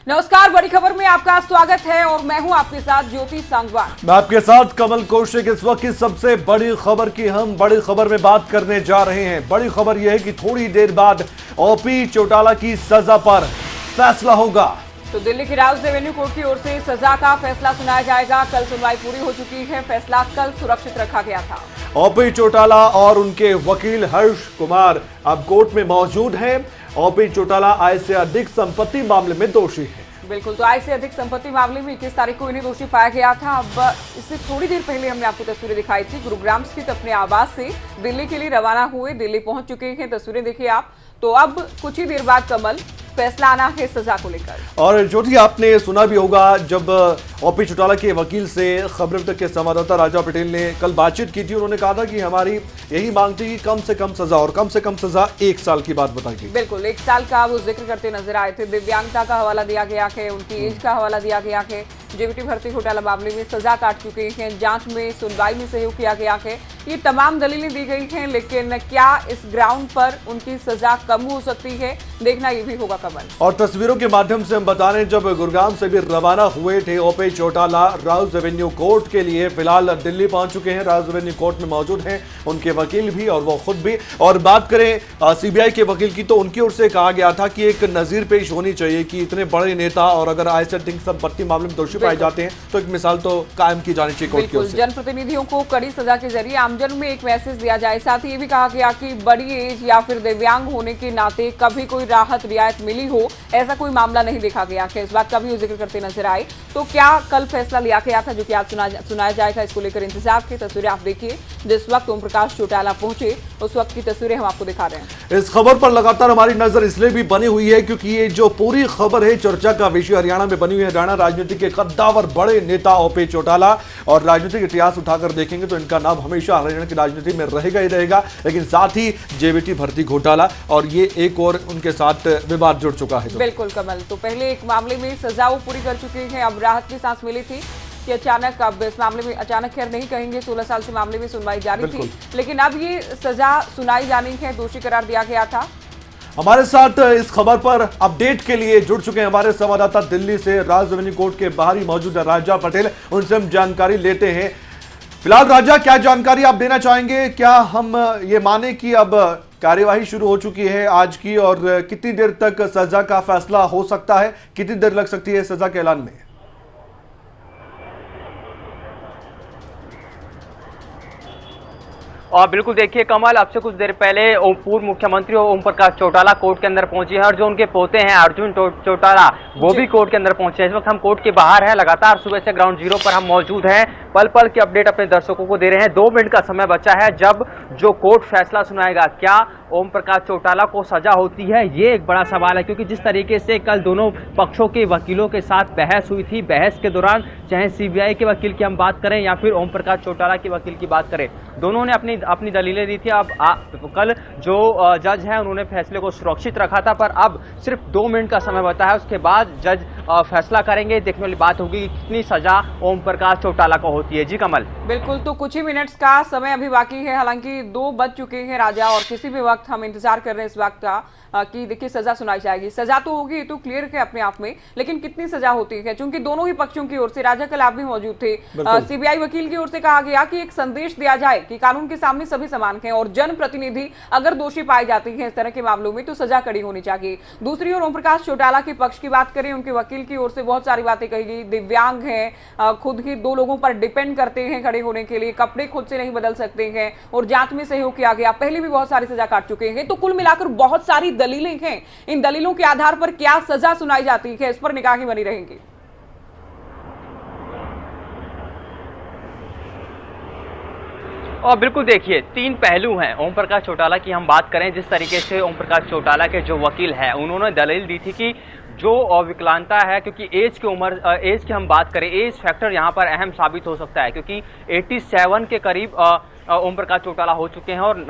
नमस्कार, बड़ी खबर में आपका स्वागत है और मैं हूं आपके साथ ज्योति सांगवान। मैं आपके साथ कमल कौशिक। इस वक्त की सबसे बड़ी खबर की हम बड़ी खबर में बात करने जा रहे हैं। बड़ी खबर यह है कि थोड़ी देर बाद ओपी चौटाला की सजा पर फैसला होगा। तो दिल्ली की राउज रेवेन्यू कोर्ट की ओर से सजा का फैसला सुनाया जाएगा। कल सुनवाई पूरी हो चुकी है, फैसला कल सुरक्षित रखा गया था। ओपी चौटाला और उनके वकील हर्ष कुमार अब कोर्ट में मौजूद हैं। ओपी चौटाला आय से अधिक संपत्ति मामले में दोषी है। बिल्कुल, तो आय से अधिक संपत्ति मामले में 21 तारीख को इन्हें दोषी पाया गया था। अब इससे थोड़ी देर पहले हमने आपको तस्वीरें दिखाई थी। गुरुग्राम स्थित अपने आवास से दिल्ली के लिए रवाना हुए, दिल्ली पहुंच चुके हैं। तस्वीरें देखिए आप। तो अब कुछ ही देर बाद कमल फैसला आना है सजा को लेकर। और ज्योति, आपने सुना भी होगा जब ओपी चौटाला के वकील से खबर तक के संवाददाता राजा पटेल ने कल बातचीत की थी। उन्होंने कहा था कि हमारी यही मांग थी कि कम से कम सजा, और कम से कम सजा 1 साल की बात बताई गई। बिल्कुल, 1 साल का वो जिक्र करते नजर आए थे। दिव्यांगता का हवाला दिया गया है, उनकी एज का हवाला दिया गया है। जेबीटी भर्ती घोटाला मामले में सजा काट चुके हैं, जांच में सुनवाई में सहयोग किया गया है। ये तमाम दलीलें दी गई हैं, लेकिन क्या इस ग्राउंड पर उनकी सजा कम हो सकती है, देखना ये भी होगा कमल। और तस्वीरों के माध्यम से हम बता रहे हैं, जब गुरुग्राम से भी रवाना हुए थे OP Chautala Rouse revenue court के लिए, फिलहाल दिल्ली पहुंच चुके हैं। राउज रेवेन्यू कोर्ट में मौजूद हैं उनके वकील भी और वो खुद भी। और बात करें सीबीआई के वकील की, तो उनकी ओर से कहा गया था कि एक नजीर पेश होनी चाहिए कि इतने बड़े नेता और अगर आय से अधिक संपत्ति मामले में दोषी पाए जाते हैं तो एक मिसाल तो कायम की जानी चाहिए कोर्ट की ओर से। जनप्रतिनिधियों को कड़ी सजा के जरिए आमजन में एक मैसेज दिया जाए। साथ ही ये भी कहा गया कि बड़ी एज या फिर दिव्यांग होने के नाते कभी कोई राहत रियायत मिली हो, ऐसा कोई मामला नहीं देखा गया है। इस बात का भी जिक्र करते नजर आए। तो क्या कल फैसला लिया गया था जो कि आज सुनाया जाएगा, इसको लेकर इंतजार की तस्वीरें आप देखिए। जिस वक्त ओम प्रकाश चौटाला पहुंचे उस वक्त की तस्वीरें हम आपको दिखा रहे हैं। इस खबर पर लगातार हमारी नजर इसलिए भी बनी हुई है क्योंकि ये जो पूरी खबर है चर्चा का विषय हरियाणा में बनी हुई है। हरियाणा राजनीति के कद्दावर बड़े नेता ओपी चौटाला, और राजनीतिक इतिहास उठाकर देखेंगे तो इनका नाम हमेशा हरियाणा की राजनीति में रहेगा ही रहेगा। लेकिन साथ ही जेबीटी भर्ती घोटाला और ये एक और उनके साथ विवाद जुड़ चुका है। बिल्कुल कमल, तो पहले एक मामले में सजा वो पूरी कर चुके हैं, अब राहत की सांस मिली थी कि अचानक, अब इस मामले में अचानक खैर नहीं कहेंगे, 16 साल से मामले में सुनवाई जारी थी, लेकिन अब ये सजा सुनाई जानी है, दोषी करार दिया गया था। हमारे साथ इस खबर पर अपडेट के लिए जुड़ चुके हैं हमारे संवाददाता दिल्ली से राज रेवेन्यू कोर्ट के बाहर ही मौजूद है राजा पटेल। उनसे हम जानकारी लेते हैं। फिलहाल राजा, क्या जानकारी आप देना चाहेंगे? क्या हम ये माने कि अब कार्यवाही शुरू हो चुकी है आज की, और कितनी देर तक सजा का फैसला हो सकता है, कितनी देर लग सकती है सजा के ऐलान में? और बिल्कुल देखिए कमल, अब से कुछ देर पहले पूर्व मुख्यमंत्री ओम प्रकाश चौटाला कोर्ट के अंदर पहुंचे हैं, और जो उनके पोते हैं अर्जुन चौटाला वो भी कोर्ट के अंदर पहुंचे हैं। इस वक्त हम कोर्ट के बाहर हैं, लगातार सुबह से ग्राउंड जीरो पर हम मौजूद हैं, पल पल की अपडेट अपने दर्शकों को दे रहे हैं। 2 मिनट का समय बचा है जब जो कोर्ट फैसला सुनाएगा। क्या ओम प्रकाश चौटाला को सजा होती है, ये एक बड़ा सवाल है, क्योंकि जिस तरीके से कल दोनों पक्षों के वकीलों के साथ बहस हुई थी, बहस के दौरान चाहे सीबीआई के वकील की हम बात करें या फिर ओम प्रकाश चौटाला के वकील की बात करें, दोनों ने अपनी दलीलें दी थी। अब कल जो जज है उन्होंने फैसले को सुरक्षित रखा था, पर अब सिर्फ 2 मिनट का समय बचा है, उसके बाद जज फैसला करेंगे। देखने वाली बात होगी कि कितनी सजा ओम प्रकाश चौटाला को होती है। जी कमल, बिल्कुल, तो कुछ ही मिनट्स का समय अभी बाकी है, हालांकि 2 बज चुके हैं राजा, और किसी भी वक्त हम इंतजार कर रहे हैं इस वक्त का कि देखिए सजा सुनाई जाएगी। सजा तो होगी, ये तो क्लियर है अपने आप में, लेकिन कितनी सजा होती है, क्योंकि दोनों ही पक्षों की ओर से, राजा कल आप भी मौजूद थे, सीबीआई वकील की ओर से कहा गया कि एक संदेश दिया जाए कि कानून के सामने सभी समान हैं, और जनप्रतिनिधि अगर दोषी पाए जाते हैं इस तरह के मामलों में तो सजा कड़ी होनी चाहिए। दूसरी ओर ओम प्रकाश चौटाला के पक्ष की बात करें, उनके वकील की ओर से बहुत सारी बातें कही गई। दिव्यांग हैं, खुद ही 2 लोगों पर डिपेंड करते हैं खड़े होने के लिए, कपड़े खुद से नहीं बदल सकते हैं, और जांच में सहयोग किया गया, पहले भी बहुत सारी सजा काट चुके हैं। तो कुल मिलाकर बहुत सारी दलीलें हैं, इन दलीलों के आधार पर क्या सजा सुनाई जाती है, इस पर निगाहें बनी रहेंगी। और बिल्कुल देखिए 3 पहलू हैं। ओम प्रकाश चौटाला की हम बात करें, जिस तरीके से ओम प्रकाश चौटाला के जो वकील हैं उन्होंने दलील दी थी कि जो विकलांगता है, क्योंकि एज की हम बात करें, एज फैक्टर यहाँ पर अहम साबित हो सकता है, क्योंकि 87 के करीब ओम प्रकाश चौटाला हो चुके हैं और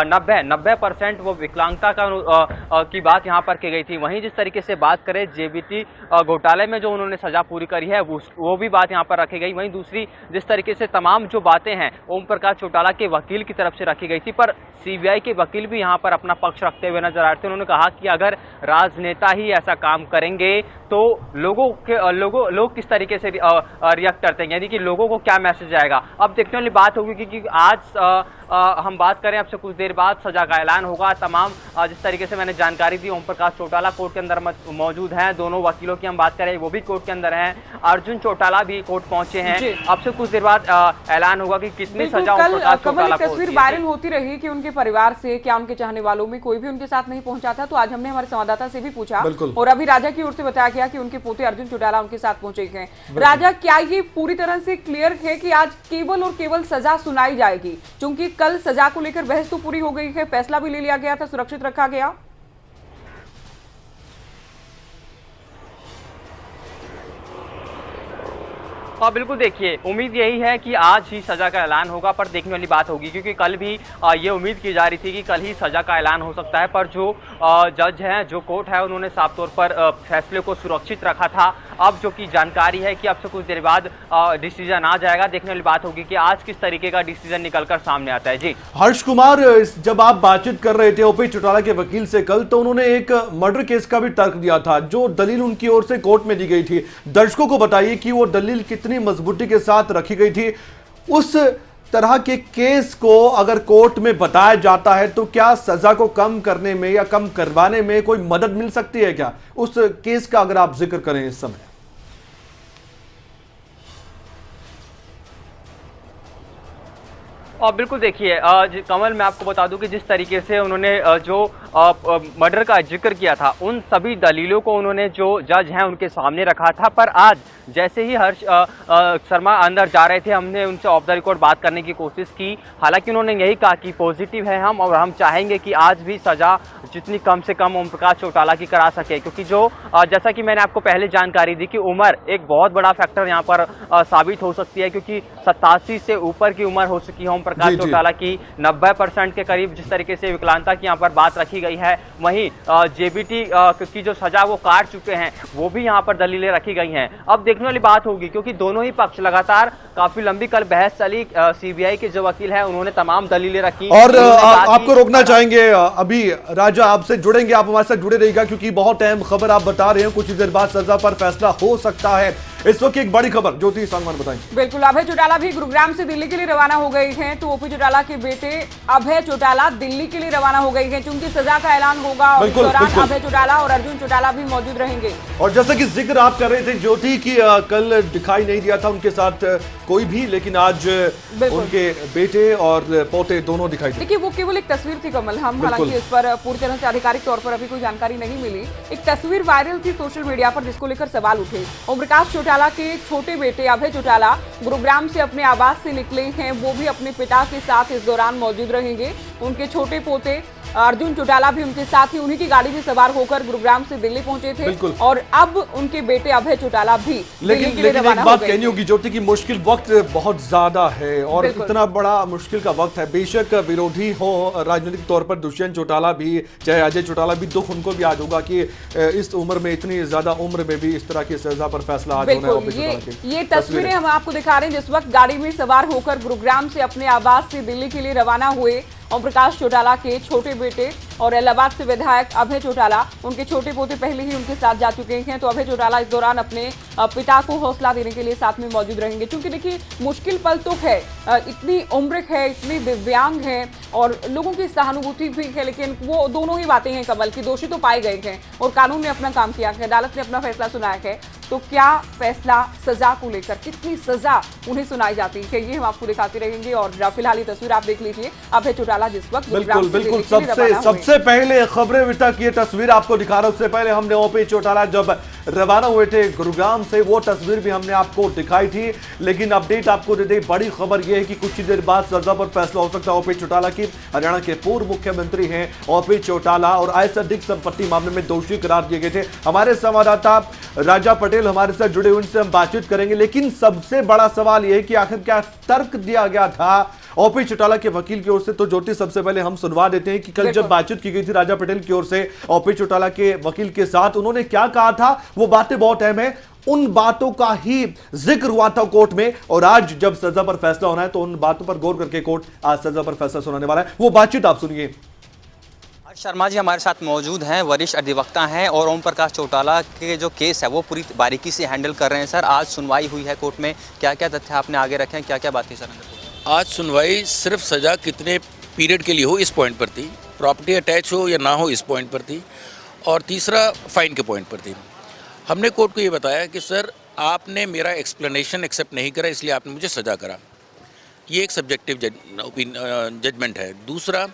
90% वो विकलांगता की बात यहाँ पर की गई थी। वहीं जिस तरीके से बात करें जेबीटी घोटाले में जो उन्होंने सजा पूरी करी है वो भी बात यहाँ पर रखी गई। वहीं दूसरी जिस तरीके से तमाम जो बातें हैं ओम प्रकाश चौटाला के वकील की तरफ से रखी गई थी, पर सीबीआई के वकील भी यहाँ पर अपना पक्ष रखते हुए नजर आ रहे थे। उन्होंने कहा कि अगर राजनेता ही ऐसा काम करेंगे तो लोग किस तरीके से रिएक्ट करते हैं, यानी कि लोगों को क्या मैसेज आएगा। अब देखने वाली बात होगी क्योंकि आज हम बात करें, अब से कुछ देर बाद सजा का ऐलान होगा। तमाम जिस तरीके से मैंने जानकारी दी, ओम प्रकाश चौटाला कोर्ट के अंदर मौजूद हैं। दोनों वकीलों की हम बात करें वो भी कोर्ट के अंदर हैं। अर्जुन चौटाला भी कोर्ट पहुंचे हैं। अब से कुछ देर बाद ऐलान होगा कि कितनी सजा ओम प्रकाश चौटाला को। तस्वीर वायरल होती रही कि उनके परिवार से, क्या उनके चाहने वालों में कोई भी उनके साथ नहीं पहुंचा था, तो आज हमने हमारे संवाददाता से भी पूछा और अभी राजा की ओर से बताया गया कि उनके पोते अर्जुन चौटाला उनके साथ पहुंचे हैं। राजा, क्या ये पूरी तरह से क्लियर है कि आज केवल और केवल सजा सुनाई जाएगी? क्योंकि कल सजा को लेकर बहस तो पूरी हो गई है, फैसला भी ले लिया गया था, सुरक्षित रखा गया। हाँ बिल्कुल, देखिए उम्मीद यही है कि आज ही सजा का ऐलान होगा, पर देखने वाली बात होगी क्योंकि कल भी ये उम्मीद की जा रही थी कि कल ही सजा का ऐलान हो सकता है, पर जो जज हैं, जो कोर्ट है, उन्होंने साफ तौर पर फैसले को सुरक्षित रखा था। अब जो कि जानकारी है कि अब से कुछ देर बाद डिसीजन आ जाएगा। देखने वाली बात होगी कि आज किस तरीके का डिसीजन निकलकर सामने आता है। जी हर्ष कुमार, जब आप बातचीत कर रहे थे ओपी चौटाला के वकील से कल, तो उन्होंने एक मर्डर केस का भी तर्क दिया था, जो दलील उनकी ओर से कोर्ट में दी गई थी। दर्शकों को बताइए कि वो दलील कितनी मजबूती के साथ रखी गई थी। उस तरह के केस को अगर कोर्ट में बताया जाता है तो क्या सजा को कम करने में या कम करवाने में कोई मदद मिल सकती है क्या? उस केस का अगर आप जिक्र करें इस समय। और बिल्कुल देखिए कमल, मैं आपको बता दूं कि जिस तरीके से उन्होंने जो मर्डर का जिक्र किया था, उन सभी दलीलों को उन्होंने जो जज हैं उनके सामने रखा था। पर आज जैसे ही हर्ष शर्मा अंदर जा रहे थे, हमने उनसे ऑफ द रिकॉर्ड बात करने की कोशिश की। हालांकि उन्होंने यही कहा कि पॉजिटिव है हम, और हम चाहेंगे कि आज भी सजा जितनी कम से कम ओम प्रकाश चौटाला की करा सके, क्योंकि जो जैसा कि मैंने आपको पहले जानकारी दी कि उम्र एक बहुत बड़ा फैक्टर यहाँ पर साबित हो सकती है, क्योंकि 87 से ऊपर की उम्र हो चुकी है ओम प्रकाश चौटाला की। 90% के करीब जिस तरीके से विकलांगता की यहाँ पर बात रखी गई है, वहीं जेबीटी की जो सजा वो काट चुके हैं, वो भी यहाँ पर दलीलें रखी गई हैं। अब देखने वाली बात होगी क्योंकि दोनों ही पक्ष लगातार काफी लंबी कल बहस चली। सीबीआई के जो वकील हैं उन्होंने तमाम दलीलें रखी और आपको रोकना चाहेंगे, अभी राजा आपसे जुड़ेंगे, आप हमारे साथ जुड़े रहिएगा क्योंकि बहुत अहम खबर आप बता रहे हैं। कुछ देर बाद सजा पर फैसला हो सकता है। इस वक्त एक बड़ी खबर, ज्योति सांगवान बताएंगे। बिल्कुल, अभय चौटाला भी गुरुग्राम से दिल्ली के लिए रवाना हो गए हैं, तो ओपी चौटाला के बेटे अभय चौटाला दिल्ली के लिए रवाना हो गए हैं, क्योंकि सजा का ऐलान होगा और इस दौरान अभय चौटाला और अर्जुन चौटाला भी मौजूद रहेंगे। और जैसा कि जिक्र आप कर रहे थे ज्योति की, कल दिखाई नहीं दिया था उनके साथ कोई भी, लेकिन आज उनके बेटे और पोते दोनों दिखाई दिए। देखिए, वो केवल एक तस्वीर थी कमल, हम हालांकि इस पर पूरी तरह से आधिकारिक तौर पर अभी कोई जानकारी नहीं मिली। एक तस्वीर वायरल थी सोशल मीडिया पर, जिसको लेकर सवाल उठे। ओम प्रकाश चौटाला के छोटे बेटे अभय चौटाला गुरुग्राम से अपने आवास से निकले हैं, वो भी अपने पिता के साथ इस दौरान मौजूद रहेंगे। उनके छोटे पोते अर्जुन चौटाला भी उनके साथ ही उन्हीं की गाड़ी में सवार होकर गुरुग्राम से दिल्ली पहुंचे थे, और अब उनके बेटे अभय चौटाला भी लेकिन एक बात कहनी होगी ज्योति की, मुश्किल वक्त बहुत ज्यादा है और इतना बड़ा मुश्किल का वक्त है। बेशक विरोधी हो राजनीतिक तौर पर दुष्यंत चौटाला भी, चाहे अजय चौटाला भी, दुख उनको भी आज होगा कि इस उम्र में, इतनी ज्यादा उम्र में भी इस तरह की सजा पर फैसला आज होना है। ये तस्वीरें हम आपको दिखा रहे हैं जिस वक्त गाड़ी में सवार होकर गुरुग्राम से अपने आवास से दिल्ली के लिए रवाना हुए ओम प्रकाश चौटाला के छोटे बेटे और इलाहाबाद से विधायक अभय चौटाला। उनके छोटे पोते पहले ही उनके साथ जा चुके हैं, तो अभय चौटाला इस दौरान अपने पिता को हौसला देने के लिए साथ में मौजूद रहेंगे। क्योंकि देखिए, मुश्किल पल तो है, इतनी उम्र है, इतनी दिव्यांग है और लोगों की सहानुभूति भी है, लेकिन वो दोनों ही बातें हैं कमल की, दोषी तो पाए गए हैं और कानून ने अपना काम किया है, अदालत ने अपना फैसला सुनाया है। तो क्या फैसला सजा को लेकर, कितनी सजा उन्हें सुनाई जाती है, ये हम आपको दिखाते रहेंगे। और फिलहाल ये तस्वीर आप देख लीजिए, अभय चौटाला जिस वक्त बिल्कुल सबसे पहले खबरें अभी तक ये तस्वीर आपको दिखा रहा हूं। उससे पहले हमने ओपी चौटाला जब रवाना हुए थे गुरुग्राम से, वो तस्वीर भी हमने आपको दिखाई थी। लेकिन अपडेट आपको दे दी, बड़ी खबर यह है कि कुछ ही देर बाद सजा पर फैसला हो सकता है ओपी चौटाला की। हरियाणा के पूर्व मुख्यमंत्री हैं ओपी चौटाला और आय से अधिक संपत्ति मामले में दोषी करार दिए गए थे। हमारे संवाददाता राजा पटेल हमारे साथ जुड़े, उनसे हम बातचीत करेंगे। लेकिन सबसे बड़ा सवाल यह है कि आखिर क्या तर्क दिया गया था ओपी चौटाला के वकील की ओर से। तो ज्योति, सबसे पहले हम सुनवा देते हैं कि कल जब बातचीत की गई थी राजा पटेल की ओर से ओपी चौटाला के वकील के साथ, उन्होंने क्या कहा था, वो बातें बहुत अहम है। उन बातों का ही जिक्र हुआ था कोर्ट में, और आज जब सजा पर फैसला होना है तो उन बातों पर गौर करके कोर्ट आज सजा पर फैसला सुनाने वाला है। वो बातचीत आप सुनिए। शर्मा जी हमारे साथ मौजूद हैं, वरिष्ठ अधिवक्ता हैं और ओम प्रकाश चौटाला के जो केस है वो पूरी बारीकी से हैंडल कर रहे हैं। सर, आज सुनवाई हुई है कोर्ट में, क्या क्या तथ्य आपने आगे रखे हैं, क्या क्या बातें सर? आज सुनवाई सिर्फ सज़ा कितने पीरियड के लिए हो इस पॉइंट पर थी, प्रॉपर्टी अटैच हो या ना हो इस पॉइंट पर थी, और तीसरा फाइन के पॉइंट पर थी। हमने कोर्ट को ये बताया कि सर आपने मेरा एक्सप्लेनेशन एक्सेप्ट नहीं करा, इसलिए आपने मुझे सज़ा करा। ये एक सब्जेक्टिव जजमेंट है। दूसरा,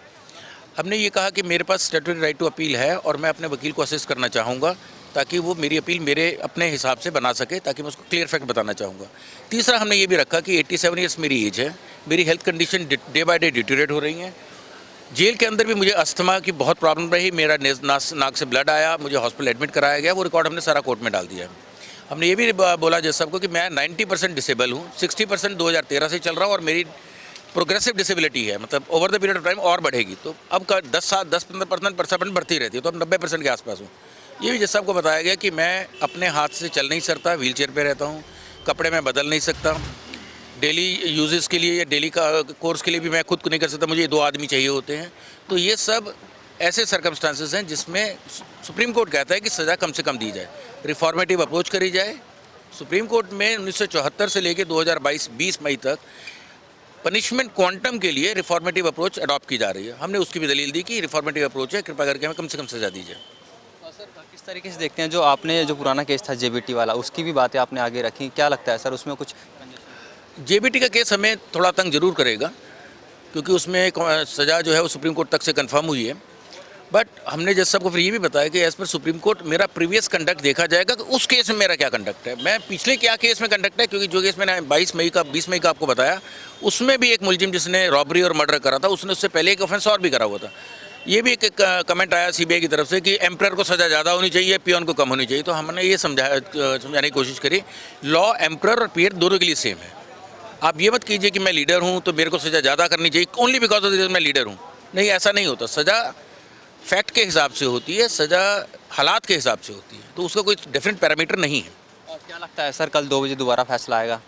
हमने ये कहा कि मेरे पास स्टैट्यूटरी राइट टू अपील है और मैं अपने वकील को असिस्ट करना चाहूँगा ताकि वो मेरी अपील मेरे अपने हिसाब से बना सके, ताकि मैं उसको क्लियर फैक्ट बताना चाहूँगा। तीसरा, हमने ये भी रखा कि 87 ईयर्स मेरी एज है, मेरी health condition day by day deteriorate हो रही हैं। जेल के अंदर भी मुझे अस्थमा की बहुत प्रॉब्लम रही, मेरा नाक से ब्लड आया, मुझे हॉस्पिटल एडमिट कराया गया, वो रिकॉर्ड हमने सारा कोर्ट में डाल दिया है। हमने ये भी बोला जज साहब को कि मैं 90% डिसेबल हूँ, 60% 2013 से चल रहा हूँ और मेरी प्रोग्रेसिव डिसेबिलिटी है, मतलब over the period of time और बढ़ेगी, तो अब का 10-15% बढ़ती रहती है, तो अब 90% के आसपास हूँ। ये भी जज साहब को बताया गया कि मैं अपने हाथ से चल नहीं सकता, व्हील चेयर पर रहता हूँ, कपड़े में बदल नहीं सकता, डेली यूजेस के लिए या डेली का कोर्स के लिए भी मैं खुद को नहीं कर सकता, मुझे 2 आदमी चाहिए होते हैं। तो ये सब ऐसे सर्कमस्टांसेस हैं जिसमें सुप्रीम कोर्ट कहता है कि सज़ा कम से कम दी जाए, रिफॉर्मेटिव अप्रोच करी जाए। सुप्रीम कोर्ट में 1974 से लेकर 2022 मई तक पनिशमेंट क्वांटम के लिए रिफॉर्मेटिव अप्रोच अडॉप्ट की जा रही है। हमने उसकी भी दलील दी कि रिफॉर्मेटिव अप्रोच है, कृपया करके हमें कम से कम सज़ा दीजिए। सर, किस तरीके से देखते हैं जो आपने जो पुराना केस था जेबीटी वाला, उसकी भी बातें आपने आगे रखी, क्या लगता है सर उसमें कुछ? जेबीटी का केस हमें थोड़ा तंग जरूर करेगा क्योंकि उसमें सज़ा जो है वो सुप्रीम कोर्ट तक से कंफर्म हुई है, बट हमने जज साहब को फिर ये भी बताया कि एज़ पर सुप्रीम कोर्ट मेरा प्रीवियस कंडक्ट देखा जाएगा कि उस केस में मेरा क्या कंडक्ट है, मैं पिछले क्या केस में कंडक्ट है, क्योंकि जो केस मैंने 20 मई का आपको बताया, उसमें भी एक मुलजिम जिसने रॉबरी और मर्डर करा था, उसने उससे पहले एक ऑफेंस और भी करा हुआ था। ये भी एक कमेंट आया सीबीआई की तरफ से कि एम्परर को सज़ा ज़्यादा होनी चाहिए, पियोन को कम होनी चाहिए। तो हमने ये समझाने की कोशिश करी, लॉ एम्परर और पियर दोनों के लिए सेम है। आप ये मत कीजिए कि मैं लीडर हूँ तो मेरे को सज़ा ज़्यादा करनी चाहिए ओनली बिकॉज ऑफ दिस मैं लीडर हूँ। नहीं, ऐसा नहीं होता। सज़ा फैक्ट के हिसाब से होती है, सज़ा हालात के हिसाब से होती है, तो उसका कोई डिफरेंट पैरामीटर नहीं है। और क्या लगता है सर, कल 2 बजे दोबारा फैसला आएगा?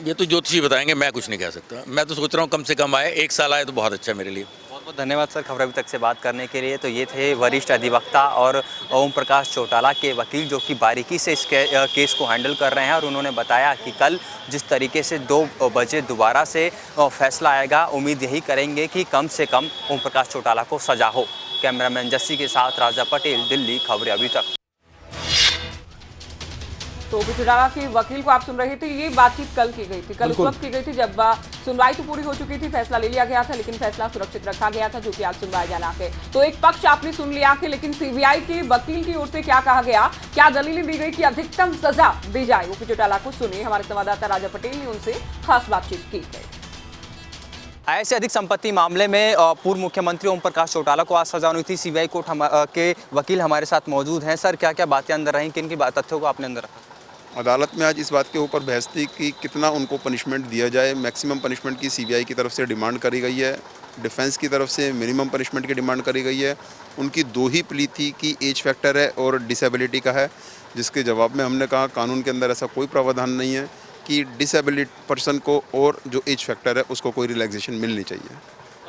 ये तो ज्योतिषी बताएंगे, मैं कुछ नहीं कह सकता। मैं तो सोच रहा हूँ कम से कम आए, 1 साल आए तो बहुत अच्छा मेरे लिए। बहुत बहुत धन्यवाद सर खबर अभी तक से बात करने के लिए। तो ये थे वरिष्ठ अधिवक्ता और ओम प्रकाश चौटाला के वकील जो कि बारीकी से इस केस को हैंडल कर रहे हैं, और उन्होंने बताया कि कल जिस तरीके से 2 बजे दोबारा से फैसला आएगा, उम्मीद यही करेंगे कि कम से कम ओम प्रकाश चौटाला को सजा हो। कैमरामैन जस्सी के साथ राजा पटेल, दिल्ली, खबरें अभी तक। तो ओपी चौटाला के वकील को आप सुन रहे थे, ये बातचीत कल की गई थी, कल उस वक्त की गई थी जब सुनवाई तो पूरी हो चुकी थी, फैसला ले लिया गया था, लेकिन फैसला सुरक्षित रखा गया था, जो कि आज सुनवाई जाना है। तो एक पक्ष आपने सुन लिया कि लेकिन सीबीआई के वकील की ओर से क्या कहा गया, क्या दलीलें दी गई कि अधिकतम सजा दी जाए। ओपी चौटाला को सुनिए, हमारे संवाददाता राजा पटेल ने उनसे खास बातचीत की है। ऐसे अधिक संपत्ति मामले में पूर्व मुख्यमंत्री ओम प्रकाश चौटाला को आज सजा हुई थी। सीबीआई कोर्ट के वकील हमारे साथ मौजूद हैं। सर, क्या क्या बातें अंदर रहीं, किन की तथ्यों को आपने अंदर रखा? अदालत में आज इस बात के ऊपर बहस थी कि कितना उनको पनिशमेंट दिया जाए। मैक्सिमम पनिशमेंट की सीबीआई की तरफ से डिमांड करी गई है, डिफेंस की तरफ से मिनिमम पनिशमेंट की डिमांड करी गई है। उनकी 2 ही प्ली थी कि एज फैक्टर है और डिसेबिलिटी का है, जिसके जवाब में हमने कहा कानून के अंदर ऐसा कोई प्रावधान नहीं है कि डिसेबिलिटी पर्सन को और जो एज फैक्टर है उसको कोई रिलैक्सेशन मिलनी चाहिए।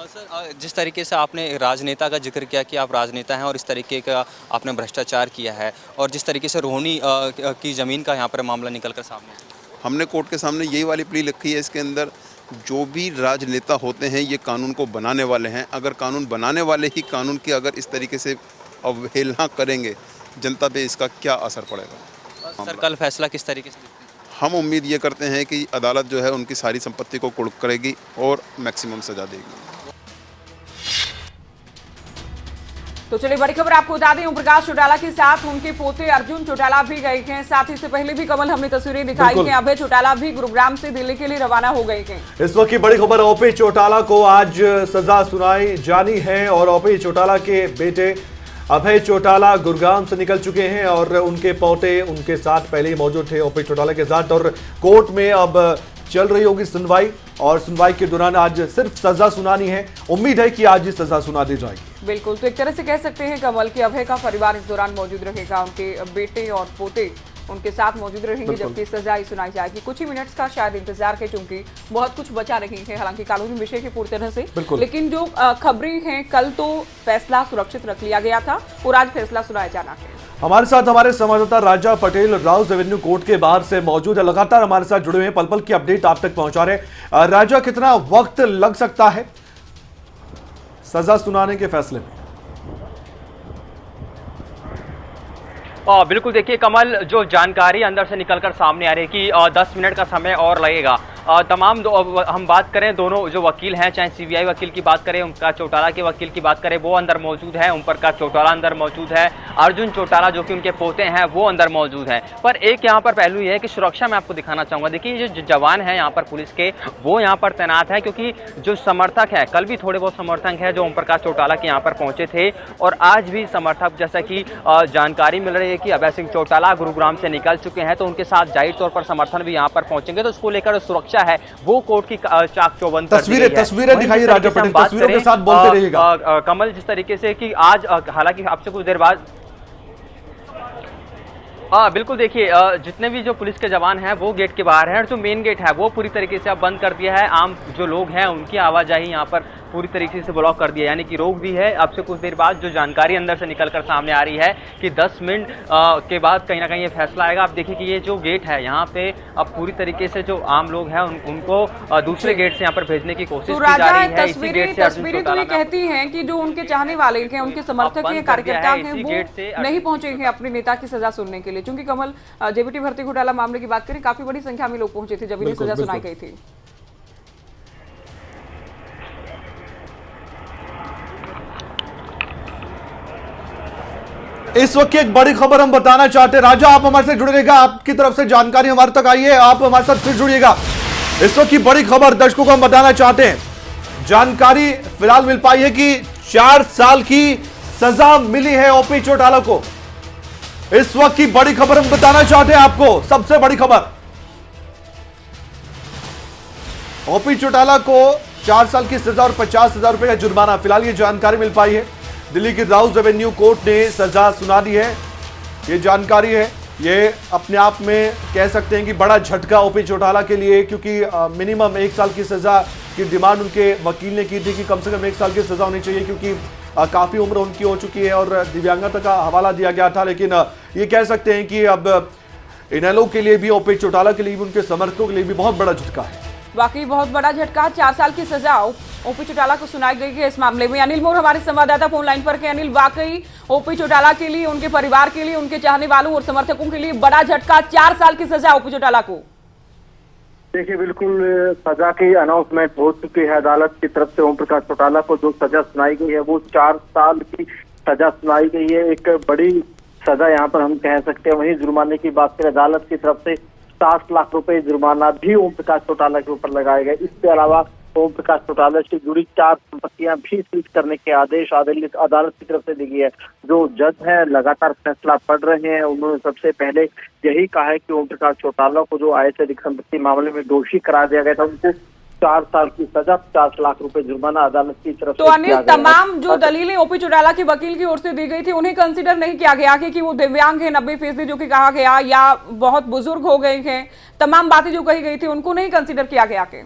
सर, जिस तरीके से आपने राजनेता का जिक्र किया कि आप राजनेता हैं और इस तरीके का आपने भ्रष्टाचार किया है, और जिस तरीके से रोहिणी की ज़मीन का यहाँ पर मामला निकल कर सामने, हमने कोर्ट के सामने यही वाली प्ली लिखी है। इसके अंदर जो भी राजनेता होते हैं ये कानून को बनाने वाले हैं। अगर कानून बनाने वाले ही कानून की अगर इस तरीके से अवहेलना करेंगे, जनता पे इसका क्या असर पड़ेगा? सर, कल फैसला किस तरीके से? हम उम्मीद ये करते हैं कि अदालत जो है उनकी सारी संपत्ति को कुर्क करेगी और मैक्सिमम सजा देगी। तो चलिए बड़ी खबर आपको बता दें, ओम प्रकाश चौटाला के साथ उनके पोते अर्जुन चौटाला भी गए हैं। साथ ही से पहले भी कमल हमने तस्वीरें दिखाई हैं, अभय चौटाला भी गुरुग्राम से दिल्ली के लिए रवाना हो गए हैं। इस वक्त की बड़ी खबर, ओपी चौटाला को आज सजा सुनाई जानी है और ओपी चौटाला के बेटे अभय चौटाला गुरुग्राम से निकल चुके हैं और उनके पोते उनके साथ पहले ही मौजूद थे ओपी चौटाला के साथ। और कोर्ट में अब चल रही होगी सुनवाई, और सुनवाई के दौरान आज सिर्फ सजा सुनानी है। उम्मीद है कि आज ही सजा सुना दी जाएगी। बिल्कुल, तो एक तरह से कह सकते हैं कमल कि अभय का परिवार इस दौरान मौजूद रहेगा, उनके बेटे और पोते उनके साथ मौजूद रहेंगे जबकि सजा ही सुनाई जाएगी। कुछ ही मिनट्स का शायद इंतजार है क्योंकि बहुत कुछ बचा नहीं है, हालांकि कानूनी विषय के पूरी तरह से, लेकिन जो खबरें हैं, कल तो फैसला सुरक्षित रख लिया गया था और आज फैसला सुनाया जाना है। हमारे साथ हमारे संवाददाता राजा पटेल राउज एवेन्यू कोर्ट के बाहर से मौजूद है, लगातार हमारे साथ जुड़े हुए हैं, पल पल की अपडेट आप तक पहुंचा रहे। राजा, कितना वक्त लग सकता है सजा सुनाने के फैसले में? बिल्कुल, देखिए कमल, जो जानकारी अंदर से निकलकर सामने आ रही है कि 10 मिनट का समय और लगेगा। तमाम हम बात करें, दोनों जो वकील हैं, चाहे सीबीआई वकील की बात करें, ओमप्रकाश चौटाला के वकील की बात करें, वो अंदर मौजूद है। ओमप्रकाश चौटाला अंदर मौजूद है, अर्जुन चौटाला जो कि उनके पोते हैं वो अंदर मौजूद हैं। पर एक यहाँ पर पहलू ये है कि सुरक्षा मैं आपको दिखाना चाहूँगा। देखिए, जो जवान हैं यहाँ पर पुलिस के, वो यहाँ पर तैनात है, क्योंकि जो समर्थक है, कल भी थोड़े बहुत समर्थक हैं जो ओमप्रकाश चौटाला के यहाँ पर पहुँचे थे, और आज भी समर्थक, जैसा कि जानकारी मिल रही है कि अभय सिंह चौटाला गुरुग्राम से निकल चुके हैं, तो उनके साथ जाहिर तौर पर समर्थन भी यहाँ पर पहुंचेंगे। तो इसको लेकर सुरक्षा है वो कोर्ट की चाक चौबंद तस्वीरें दिखाइए राजा पटेल, तस्वीरों के साथ बोलते रहिएगा। कमल, जिस तरीके से कि आज हालांकि आपसे कुछ देर बाद बिल्कुल, देखिए जितने भी जो पुलिस के जवान हैं वो गेट के बाहर हैं, और जो मेन गेट है वो पूरी तरीके से अब बंद कर दिया है। आम जो लोग हैं उनकी आवाजाही यहाँ पर पूरी तरीके से ब्लॉक कर दिया, यानी कि रोक दी है। अब से कुछ देर बाद जो जानकारी अंदर से निकलकर सामने आ रही है कि 10 मिनट के बाद कहीं ना कहीं ये फैसला आएगा। आप देखिए कि ये जो गेट है यहाँ पे अब पूरी तरीके से जो आम लोग हैं उनको दूसरे गेट से यहाँ पर भेजने की कोशिश की जा रही है। तस्वीरें तो ये कहती हैं कि जो उनके चाहने वाले हैं, उनके समर्थक हैं, कार्यकर्ता हैं, वो नहीं पहुंचे हैं अपने नेता की सजा सुनने के लिए। क्योंकि कमल, जेबीटी भर्ती घोटाला मामले की बात करें, काफी बड़ी संख्या में लोग पहुंचे थे जब इन्हें सजा सुनाई गई थी। इस वक्त की एक बड़ी खबर हम बताना चाहते हैं। राजा, आप हमारे से जुड़ रहिएगा, आपकी तरफ से जानकारी हमारे तक आई है, आप हमारे साथ फिर जुड़िएगा। इस वक्त की बड़ी खबर दर्शकों को हम बताना चाहते हैं। जानकारी फिलहाल मिल पाई है कि 4 साल की सजा मिली है ओपी चौटाला को। इस वक्त की बड़ी खबर हम बताना चाहते हैं आपको, सबसे बड़ी खबर, ओपी चौटाला को 4 साल की सजा और 50,000 रुपए का जुर्माना, फिलहाल ये जानकारी मिल पाई है। दिल्ली की राउज एवेन्यू कोर्ट ने सजा सुना दी है, ये जानकारी है। ये अपने आप में कह सकते हैं कि बड़ा झटका ओपी चौटाला के लिए, क्योंकि मिनिमम 1 साल की सजा की डिमांड उनके वकील ने की थी कि कम से कम 1 साल की सजा होनी चाहिए, क्योंकि काफी उम्र उनकी हो चुकी है और दिव्यांगता का हवाला दिया गया था। लेकिन ये कह सकते हैं कि अब इनेलो के लिए भी, ओपी चौटाला के लिए भी, उनके समर्थकों के लिए भी बहुत बड़ा झटका है। वाकई बहुत बड़ा झटका। 4 साल की सजा ओपी चौटाला को सुनाई गई है इस मामले में। अनिल मोर हमारे संवाददाता फोन लाइन पर के। अनिल, वाकई ओपी चौटाला के लिए, उनके परिवार के लिए, उनके चाहने वालों और समर्थकों के लिए बड़ा झटका, 4 साल की सजा ओपी चौटाला को। देखिए, बिल्कुल सजा की अनाउंसमेंट हो चुकी है अदालत की तरफ से। ओमप्रकाश चौटाला को जो सजा सुनाई गई है वो 4 साल की सजा सुनाई गई है, एक बड़ी सजा यहाँ पर हम कह सकते हैं। वहीं जुर्माने की बात करें, अदालत की तरफ से 60 लाख रुपए जुर्माना भी ओमप्रकाश चौटाला के ऊपर लगाए गए। इसके अलावा ओमप्रकाश चौटाला से जुड़ी 4 संपत्तियां भी सीज करने के आदेश अदालत की तरफ से दी गई है। जो जज हैं लगातार फैसला पढ़ रहे हैं, उन्होंने सबसे पहले यही कहा है कि ओमप्रकाश चौटाला को जो आय से अधिक संपत्ति मामले में दोषी करार दिया गया था, उनको 4 साल की सजा, 50 लाख रुपए जुर्माना अदालत की तरफ तो अनिल, तमाम जो दलीलें ओपी चौटाला के वकील की ओर से दी गई थी, उन्हें कंसीडर नहीं किया गया कि वो दिव्यांग है 90% जो कि कहा गया, या बहुत बुजुर्ग हो गए हैं, तमाम बातें जो कही गई थी उनको नहीं कंसीडर किया गया के?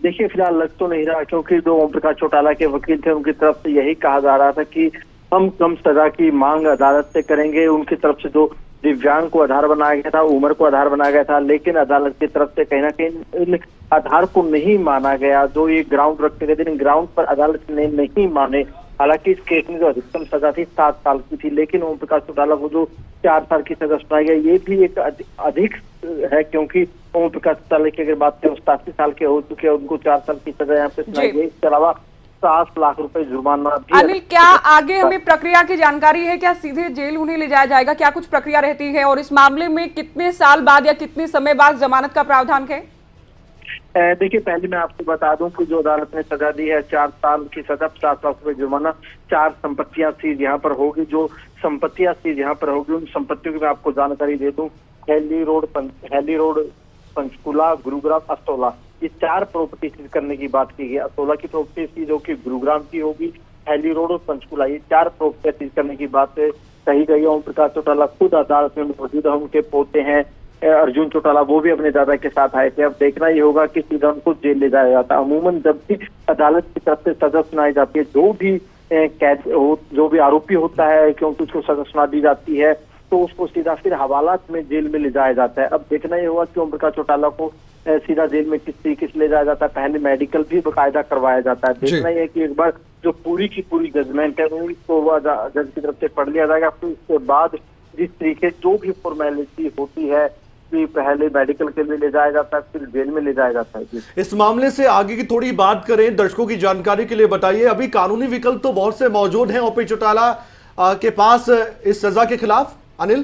देखिए, फिलहाल लग तो नहीं रहा, क्योंकि जो ओमप्रकाश चौटाला के वकील थे उनकी तरफ से यही कहा जा रहा था कि हम कम सजा की मांग अदालत से करेंगे। उनकी तरफ से जो दिव्यांग को आधार बनाया गया था, उम्र को आधार बनाया गया था, लेकिन अदालत की तरफ से कहीं ना कहीं इन आधार को नहीं माना गया। जो ये ग्राउंड रखते गए थे, इन ग्राउंड पर अदालत ने नहीं माने। हालांकि इस केस में जो अधिकतम सजा थी 7 साल की थी, लेकिन ओमप्रकाश चौटाला को जो 4 साल की सजा सुनाई गई, ये भी एक अधिक है, क्योंकि ओमप्रकाश चौटाला की अगर बात करें 87 साल के हो चुके हैं, उनको 4 साल की सजा यहाँ पे सुनाई गई। इसके अलावा 60 लाख रुपए जुर्माना भी। अनिल, क्या आगे हमें प्रक्रिया की जानकारी है? क्या सीधे जेल उन्हें ले जाया जाएगा? क्या कुछ प्रक्रिया रहती है? और इस मामले में कितने साल बाद या कितने समय बाद जमानत का प्रावधान है? देखिए, पहले मैं आपको बता दूं कि जो अदालत ने सजा दी है 4 साल की सजा, 50 लाख रुपए जुर्माना, 4 संपत्तियां सीज यहाँ पर होगी। जो संपत्तियां सीज यहाँ पर होगी, उन संपत्तियों की मैं आपको जानकारी दे दूं। हैली रोड पंचकुला, गुरुग्राम, असोला, ये 4 प्रॉपर्टी सीज करने की बात की गई। असोला की प्रॉपर्टी सीज होगी, गुरुग्राम की होगी, हैली रोड और पंचकुला, ये 4 प्रॉपर्टी सीज करने की बात कही गई है। ओम प्रकाश चौटाला खुद अदालत में मौजूद है, उनके पोते हैं अर्जुन चौटाला, वो भी अपने दादा के साथ आए थे। अब देखना ये होगा कि सीधा उनको जेल ले जाया जाता है। अमूमन जब भी अदालत की तरफ से सजा सुनाई जाती है, जो भी कैद हो, जो भी आरोपी होता है, क्योंकि उसको सजा सुना दी जाती है, तो उसको सीधा फिर हवालात में जेल में ले जाया जाता है। अब देखना ये होगा कि ओम प्रकाश चौटाला को सीधा जेल में किस तरीके से ले जाया जाता है। पहले मेडिकल भी बाकायदा करवाया जाता है। देखना ये है कि एक बार जो पूरी की पूरी जजमेंट है उसको जज की तरफ से पढ़ लिया जाएगा, फिर उसके बाद जिस तरीके जो भी फॉर्मेलिटी होती है कि पहले मेडिकल के लिए ले जाया जाता है, फिर जेल में ले जाया जाता है। इस मामले से आगे की थोड़ी बात करें, दर्शकों की जानकारी के लिए बताइए, अभी कानूनी विकल्प तो बहुत से मौजूद हैं ओपी चौटाला के पास इस सजा के खिलाफ। अनिल,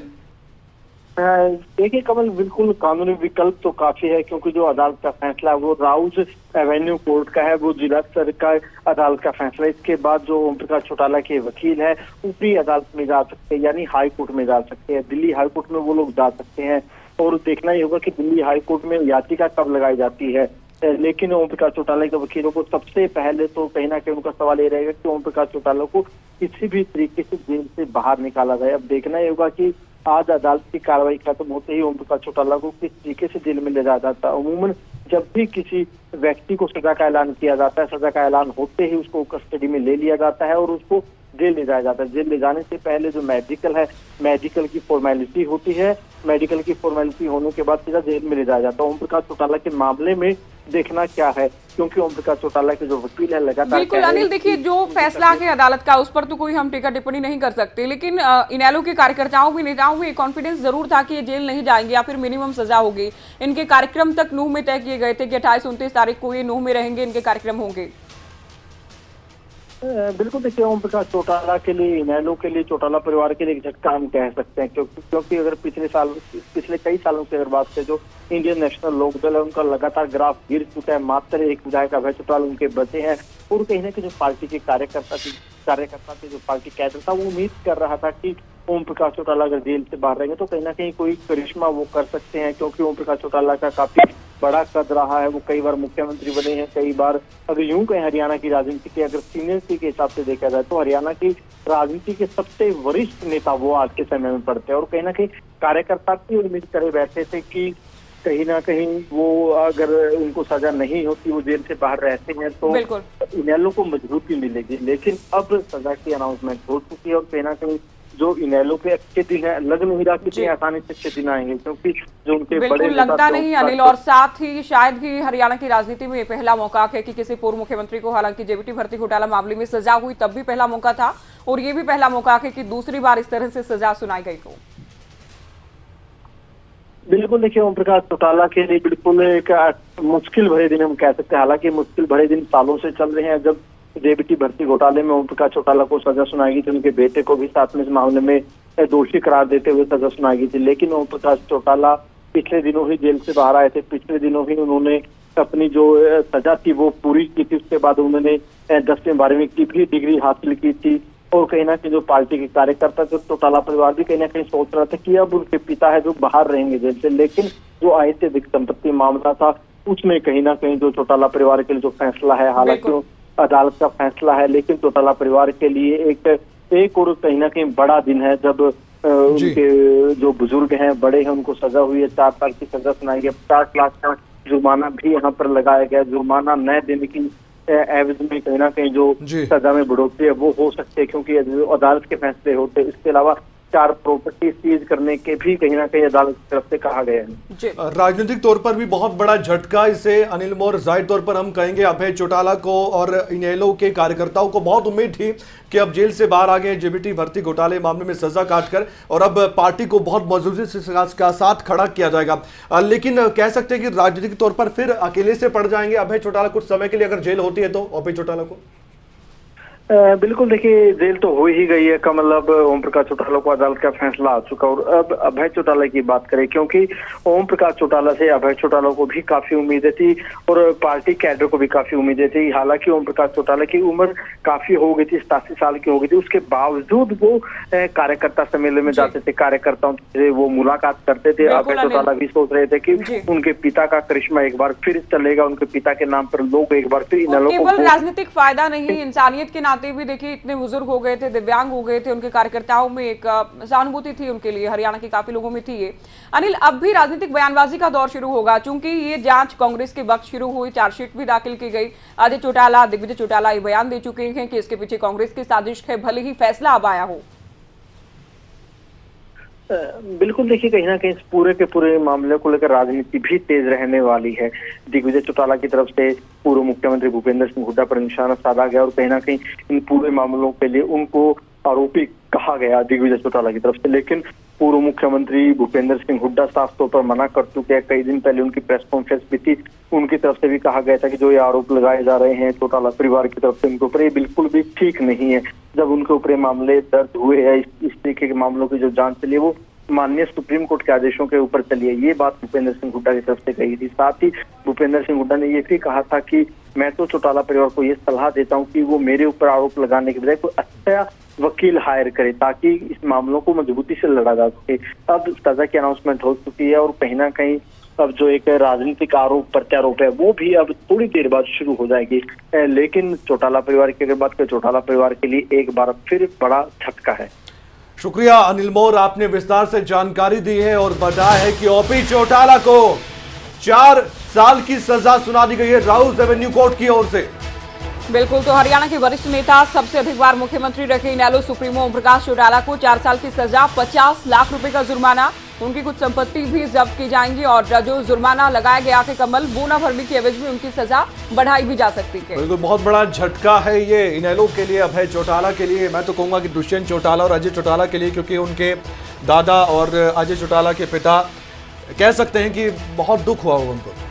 देखिए कमल, बिल्कुल कानूनी विकल्प तो काफी है, क्योंकि जो अदालत का फैसला है वो राउज एवेन्यू कोर्ट का है, वो जिला स्तर का अदालत का फैसला है। इसके बाद जो ओम प्रकाश चौटाला के वकील है ऊपरी अदालत में जा सकते हैं, यानी हाई कोर्ट में जा सकते हैं। दिल्ली हाई कोर्ट में वो लोग जा सकते हैं, और देखना ही होगा कि दिल्ली हाई कोर्ट में याचिका कब लगाई जाती है। लेकिन ओम प्रकाश चौटाला के वकीलों को सबसे पहले तो कहीं ना कहीं उनका सवाल ये रहेगा कि ओम प्रकाश चौटाला को किसी भी तरीके से जेल से बाहर निकाला जाए। अब देखना ही होगा कि आज अदालत की कार्रवाई खत्म होते ही ओम प्रकाश चौटाला को किस तरीके से जेल में ले जाया जाता है। अमूमन जब भी किसी व्यक्ति को सजा का ऐलान किया जाता है, सजा का ऐलान होते ही उसको कस्टडी में ले लिया जाता है और उसको जेल ले जाया जाता है। जेल ले जाने से पहले जो मेडिकल है, मेडिकल की फॉर्मेलिटी होती है, मेडिकल की फॉर्मेलिटी होने के बाद सीधा जेल में ले जाया जाता है। ओम प्रकाश चौटाला के मामले में देखना क्या है, क्योंकि ओम प्रकाश चौटाला के जो वकील है लगातार बिल्कुल अनिल, देखिए जो फैसला है अदालत का उस पर तो कोई हम टीका टिप्पणी नहीं कर सकते, लेकिन इनेलो के कार्यकर्ताओं भी, नेताओं भी कॉन्फिडेंस जरूर था कि ये जेल नहीं जाएंगे या फिर मिनिमम सजा होगी। इनके कार्यक्रम तक नूह में तय किए गए थे कि 28-29 तारीख को ये नूह में रहेंगे, इनके कार्यक्रम होंगे। बिल्कुल, देखिए ओम प्रकाश चौटाला के लिए, इनेलो के लिए, चौटाला परिवार के लिए एक झटका हम कह सकते हैं, क्योंकि अगर पिछले कई सालों की अगर बात करें, जो इंडियन नेशनल लोकदल है उनका लगातार ग्राफ गिर चुका है। मात्र एक विधायक अभय चौटाला उनके बचे हैं, और कहीं ना कहीं जो पार्टी के कार्यकर्ता थे, जो पार्टी कैडर था, वो उम्मीद कर रहा था कि ओम प्रकाश चौटाला अगर जेल से बाहर रहेंगे तो कहीं ना कहीं कोई करिश्मा वो कर सकते हैं, क्योंकि ओम प्रकाश चौटाला का काफी बड़ा कद रहा है। वो कई बार मुख्यमंत्री बने हैं, कई बार, अगर यूं कहें हरियाणा की राजनीति के अगर सीनियरिटी के हिसाब से देखा जाए तो हरियाणा की राजनीति के सबसे वरिष्ठ नेता वो आज के समय में पड़ते हैं। और कहीं ना कहीं कार्यकर्ता की उम्मीद करे बैठे थे कि कहीं ना कहीं वो अगर उनको सजा नहीं होती, वो जेल से बाहर रहते हैं, तो इनेलो को मजबूती मिलेगी। लेकिन अब सजा की अनाउंसमेंट हो चुकी है, और कहीं ना कहीं जो इनेलो के अच्छे दिन है, लग नहीं रहा कि आसानी से अच्छे दिन आएंगे, क्योंकि जो उनके बड़े लगता नहीं अनिल। और साथ ही शायद ही हरियाणा की राजनीति में पहला मौका है कि किसी पूर्व मुख्यमंत्री को, हालांकि जेबीटी भर्ती घोटाला मामले में सजा हुई तब भी पहला मौका था, और ये भी पहला मौका है कि दूसरी बार इस तरह से सजा सुनाई गई हो। बिल्कुल, देखिए ओम प्रकाश चौटाला के लिए बिल्कुल एक मुश्किल भरे दिन हम कह सकते हैं। हालांकि मुश्किल भरे दिन सालों से चल रहे हैं। जब जेबीटी भर्ती घोटाले में ओम प्रकाश चौटाला को सजा सुनाई गई थी, उनके बेटे को भी साथ में इस मामले में दोषी करार देते हुए सजा सुनाई गई थी। लेकिन ओम प्रकाश चौटाला पिछले दिनों ही जेल से बाहर आए थे। पिछले दिनों ही उन्होंने अपनी जो सजा थी वो पूरी की थी। उसके बाद उन्होंने 10वीं 12वीं की भी डिग्री हासिल की थी। और कहीं ना कहीं जो पार्टी के कार्यकर्ता, जो चौटाला परिवार भी कहीं ना कहीं सोच रहा था कि अब उनके पिता है जो बाहर रहेंगे जेल से। लेकिन जो आयते अधिक संपत्ति मामला था, उसमें कहीं ना कहीं जो चौटाला परिवार के लिए जो फैसला है, हालांकि अदालत का फैसला है, लेकिन चौटाला परिवार के लिए एक और कहीं ना कहीं बड़ा दिन है, जब उनके जो बुजुर्ग हैं, बड़े हैं, उनको सजा हुई है, 4 साल की सजा सुनाई गई। 50 लाख का जुर्माना भी यहाँ पर लगाया गया। जुर्माना नए दिन की एवज में कहीं ना कहीं जो सजा में बढ़ोतरी है वो हो सकती है, क्योंकि अदालत के फैसले होते हैं। इसके अलावा 4 प्रॉपर्टी सीज करने के भी कहीं ना कहीं अदालत की तरफ से कहा गया है। राजनीतिक तौर पर भी बहुत बड़ा झटका इसे अनिल मोर, जाहिर तौर पर हम कहेंगे अभय चौटाला को और इनेलो के कार्यकर्ताओं को बहुत उम्मीद थी कि अब जेल से बाहर आ गए जेबीटी भर्ती घोटाले मामले में सजा काटकर, और अब पार्टी को बहुत मजबूती से का साथ खड़ा किया जाएगा। लेकिन कह सकते हैं कि राजनीतिक तौर पर फिर अकेले से पड़ जाएंगे अभय चौटाला कुछ समय के लिए, अगर जेल होती है तो अभय चौटाला को। बिल्कुल देखिए, जेल तो हो ही गई है कमल। अब ओम प्रकाश चौटाला को अदालत का फैसला आ चुका। और अब अभय चौटाला की बात करें, क्योंकि ओम प्रकाश चौटाला से अभय चौटाला को भी काफी उम्मीदें थी और पार्टी कैडर को भी काफी उम्मीदें थी। हालांकि ओम प्रकाश चौटाला की उम्र काफी हो गई थी, 87 साल की हो गई थी, उसके बावजूद वो कार्यकर्ता सम्मेलन में जाते थे, कार्यकर्ताओं से वो मुलाकात करते थे। अभय चौटाला भी सोच रहे थे कि उनके पिता का करिश्मा एक बार फिर चलेगा, उनके पिता के नाम पर लोग एक बार फिर इन लोगों केवल राजनीतिक फायदा नहीं, इंसानियत के नाते भी देखिए इतने बुजुर्ग हो गए थे, दिव्यांग हो गए थे, उनके कार्यकर्ताओं में एक सहानुभूति थी उनके लिए, हरियाणा के काफी लोगों में थी ये। अनिल, अब भी राजनीतिक बयानबाजी का दौर शुरू होगा, चूंकि ये जांच कांग्रेस के वक्त शुरू हुई, चार्जशीट भी दाखिल की गई। अजय चौटाला, दिग्विजय चौटाला ये बयान दे चुके हैं कि इसके पीछे कांग्रेस की साजिश है, भले ही फैसला अब आया हो। बिल्कुल देखिए, कहीं ना कहीं इस पूरे के पूरे मामले को लेकर राजनीति भी तेज रहने वाली है। दिग्विजय चौटाला की तरफ से पूर्व मुख्यमंत्री भूपेंद्र सिंह हुड्डा पर निशाना साधा गया और कहीं ना कहीं इन पूरे मामलों के लिए उनको आरोपी कहा गया दिग्विजय चौटाला की तरफ से। लेकिन पूर्व मुख्यमंत्री भूपेंद्र सिंह हुड्डा साफ तौर पर मना कर चुके हैं। कई दिन पहले उनकी प्रेस कॉन्फ्रेंस भी थी, उनकी तरफ से भी कहा गया था कि जो ये आरोप लगाए जा रहे हैं चौटाला परिवार की तरफ से उनके ऊपर, ये बिल्कुल भी ठीक नहीं है। जब उनके ऊपर मामले दर्ज हुए हैं, इस तरीके के मामलों की जो जांच चली है वो माननीय सुप्रीम कोर्ट के आदेशों के ऊपर चली है। ये बात भूपेंद्र सिंह हुड्डा की तरफ से कही थी। साथ ही भूपेंद्र सिंह हुड्डा ने ये भी कहा था कि मैं तो चौटाला परिवार को ये सलाह देता हूँ कि वो मेरे ऊपर आरोप लगाने के बजाय कोई अच्छा वकील हायर करे, ताकि इस मामलों को मजबूती से लड़ा जा सके। अब सजा की अनाउंसमेंट हो चुकी है और कहीं ना कहीं अब जो एक राजनीतिक आरोप प्रत्यारोप है वो भी अब थोड़ी देर बाद शुरू हो जाएगी। लेकिन चौटाला परिवार की अगर बात करें, चौटाला परिवार के लिए एक बार फिर बड़ा झटका है। शुक्रिया अनिल मोर, आपने विस्तार से जानकारी दी है और बताया है कि ओपी चौटाला को 4 साल की सजा सुना दी गई है राउज एवेन्यू कोर्ट की ओर से। बिल्कुल, तो हरियाणा के वरिष्ठ नेता, सबसे अधिक बार मुख्यमंत्री रहे इनेलो सुप्रीमो ओम प्रकाश चौटाला को 4 साल की सजा, 50 लाख रुपए का जुर्माना, उनकी कुछ संपत्ति भी जब्त की जाएंगी और जो जुर्माना लगाया गया कि कमल वो न भरने की एवज में उनकी सजा बढ़ाई भी जा सकती है। बिल्कुल, बहुत बड़ा झटका है ये इनेलो के लिए, अभय चौटाला के लिए, मैं तो कहूंगा कि दुष्यंत चौटाला और अजय चौटाला के लिए, क्योंकि उनके दादा और अजय चौटाला के पिता कह सकते हैं कि बहुत दुख हुआ होगा उनको।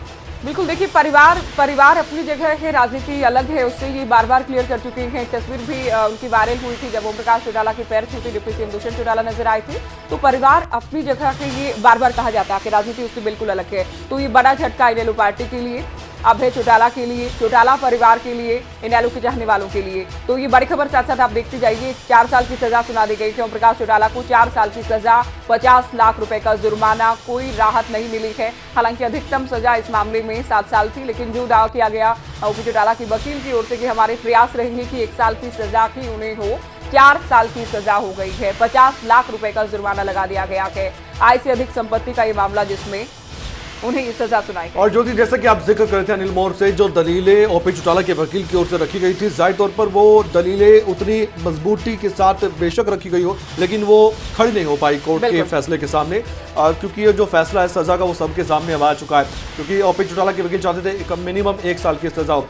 बिल्कुल, देखिए परिवार अपनी जगह है, राजनीति अलग है, उससे ये बार बार क्लियर कर चुके हैं। एक तस्वीर भी उनकी वायरल हुई थी जब ओम प्रकाश चौटाला के पैर छूते डिप्टी सीएम दुष्यंत चौटाला नजर आए थे। तो परिवार अपनी जगह है, ये बार बार कहा जाता है कि राजनीति उससे बिल्कुल अलग है। तो ये बड़ा झटका इनेलो पार्टी के लिए, अभय चौटाला के लिए, चौटाला परिवार के लिए, इनेलो के चाहने वालों के लिए। तो ये बड़ी खबर, साथ साथ आप देखते जाइए। 4 साल की सजा सुना दी गई थी ओम प्रकाश चौटाला को, 4 साल की सजा, 50 लाख रुपए का जुर्माना, कोई राहत नहीं मिली है। हालांकि अधिकतम सजा इस मामले में 7 साल थी, लेकिन जो दावा किया गया ओपी चौटाला की वकील की ओर से कि हमारे प्रयास रहेंगे कि 1 साल की सजा ही उन्हें हो, 4 साल की सजा हो गई है, 50 लाख रुपए का जुर्माना लगा दिया गया है। आय से अधिक संपत्ति का ये मामला जिसमें उन्हें ये सजा सुनाई। और ज्योति, जैसा कि आप जिक्र कर रहे थे अनिल मोर से, जो दलीलें ओपी चौटाला के वकील की ओर से रखी गई थी, जाहिर तौर पर वो दलीलें उतनी मजबूती के साथ बेशक रखी गई हो, लेकिन वो खड़ी नहीं हो पाई कोर्ट के फैसले के सामने, क्योंकि ये जो फैसला है सजा का वो सबके सामने अब आ चुका है। क्योंकि ओपी चौटाला के वकील चाहते थे मिनिमम 1 साल की सजा हो।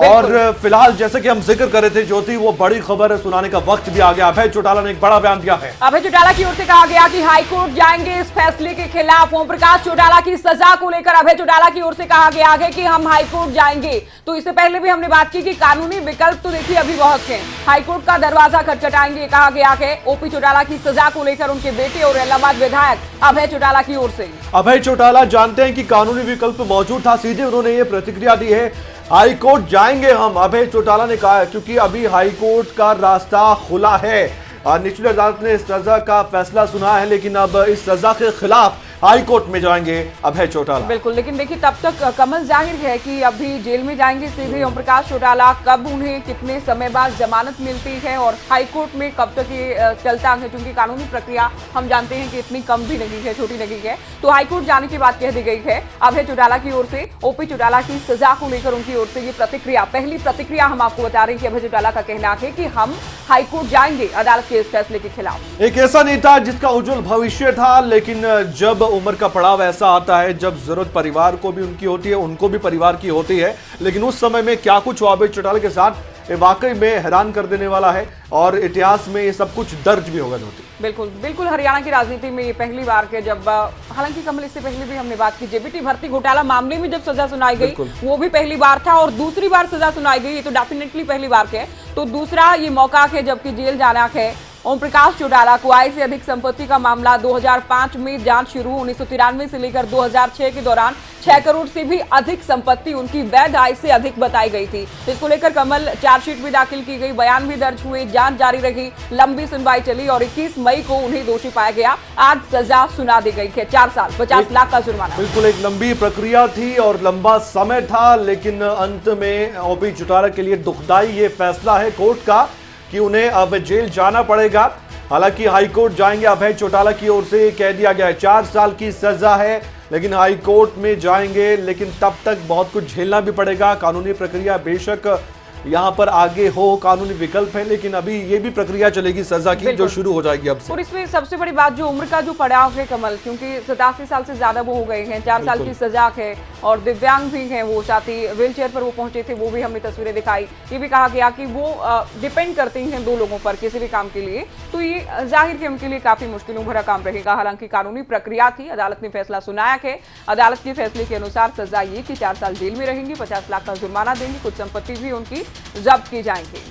और फिलहाल जैसे कि हम जिक्र कर रहे थे ज्योति, वो बड़ी खबर सुनाने का वक्त भी आ गया। अभय चौटाला ने एक बड़ा बयान दिया है। अभय चौटाला की ओर से कहा गया कि हाईकोर्ट जाएंगे इस फैसले के खिलाफ। ओम प्रकाश चौटाला की सजा को लेकर अभय चौटाला की ओर से कहा गया है कि हम हाईकोर्ट जाएंगे। तो इससे पहले भी हमने बात की कि कानूनी विकल्प तो देखिए अभी बहुत हैं, हाईकोर्ट का दरवाजा खटखटाएंगे, कहा गया है। ओपी चौटाला की सजा को लेकर उनके बेटे और इलाहाबाद विधायक अभय चौटाला की ओर से। अभय चौटाला जानते हैं कि कानूनी विकल्प मौजूद था, सीधे उन्होंने ये प्रतिक्रिया दी है, हाईकोर्ट जाएंगे हम। अभय चौटाला ने कहा है क्योंकि अभी हाईकोर्ट का रास्ता खुला है। निचली अदालत ने इस सजा का फैसला सुना है, लेकिन अब इस सजा के खिलाफ हाईकोर्ट में जाएंगे अभय चौटाला। बिल्कुल, लेकिन देखिए तब तक कमल जाहिर है कि अभी जेल में जाएंगे सीधे ओम प्रकाश चौटाला। कब उन्हें कितने समय बाद जमानत मिलती है और हाईकोर्ट में कब तक ये चलता है, क्योंकि कानूनी प्रक्रिया हम जानते हैं कि इतनी कम भी नहीं है, छोटी नहीं है। तो हाईकोर्ट जाने की बात कह दी गई है अभय चौटाला की ओर से। ओपी चौटाला की सजा को लेकर उनकी ओर से ये प्रतिक्रिया, पहली प्रतिक्रिया हम आपको बता रहे हैं कि अभय चौटाला का कहना है कि हम हाईकोर्ट जाएंगे अदालत के इस फैसले के खिलाफ। एक ऐसा नेता जिसका उज्जवल भविष्य था, लेकिन जब उम्र का पड़ाव ऐसा आता है, जब जरूरत परिवार को भी उनकी होती है, उनको भी परिवार की होती है, लेकिन उस समय में क्या कुछ हुआ अभय चौटाला के साथ, ये वाकई में हैरान कर देने वाला है और इतिहास में ये सब कुछ दर्ज भी होगा। ज्योति, बिल्कुल बिल्कुल, हरियाणा की राजनीति में ये पहली बार के जब हालांकि कमल इससे पहले भी हमने बात की, जेबीटी भर्ती घोटाला मामले में जब सजा सुनाई गई वो भी पहली बार था और दूसरी बार सजा सुनाई गई, ये तो डेफिनेटली पहली बार के। तो दूसरा ये मौका है जबकि जेल जाना है। ओम प्रकाश चौटाला को आय से अधिक संपत्ति का मामला 2005 में जांच शुरू, 1993 से लेकर 2006 के दौरान 6 करोड़ से भी अधिक संपत्ति उनकी वैध आय से अधिक बताई गई थी। इसको लेकर कमल चार्जशीट भी दाखिल की गई, बयान भी दर्ज हुए, जांच जारी रही, लंबी सुनवाई चली और 21 मई को उन्हें दोषी पाया गया। आज सजा सुना दी गई है, 4 साल 50 लाख का जुर्माना। बिल्कुल एक लंबी प्रक्रिया थी और लंबा समय था, लेकिन अंत में ओपी चौटाला के लिए दुखदाई ये फैसला है कोर्ट का कि उन्हें अब जेल जाना पड़ेगा। हालांकि हाईकोर्ट जाएंगे, अभय चौटाला की ओर से कह दिया गया है 4 साल की सजा है, लेकिन हाईकोर्ट में जाएंगे, लेकिन तब तक बहुत कुछ झेलना भी पड़ेगा। कानूनी प्रक्रिया बेशक यहाँ पर आगे हो, कानूनी विकल्प है, लेकिन अभी ये भी प्रक्रिया चलेगी सजा की जो शुरू हो जाएगी अब से। और इसमें सबसे बड़ी बात जो उम्र का जो पड़ाव है कमल, क्योंकि 87 साल से ज्यादा वो हो गए हैं, 4 साल की सजा है और दिव्यांग भी हैं, वो साथ ही व्हील चेयर पर वो पहुंचे थे, वो भी हमने तस्वीरें दिखाई। ये भी कहा गया कि वो डिपेंड करते हैं 2 लोगों पर किसी भी काम के लिए, तो ये जाहिर है उनके लिए काफी मुश्किलों भरा काम रहेगा। हालांकि कानूनी प्रक्रिया थी, अदालत ने फैसला सुनाया है। अदालत के फैसले के अनुसार सजा ये कि 4 साल जेल में रहेंगी, 50 लाख का जुर्माना देंगी, कुछ संपत्ति भी उनकी जब्त की जाएंगी।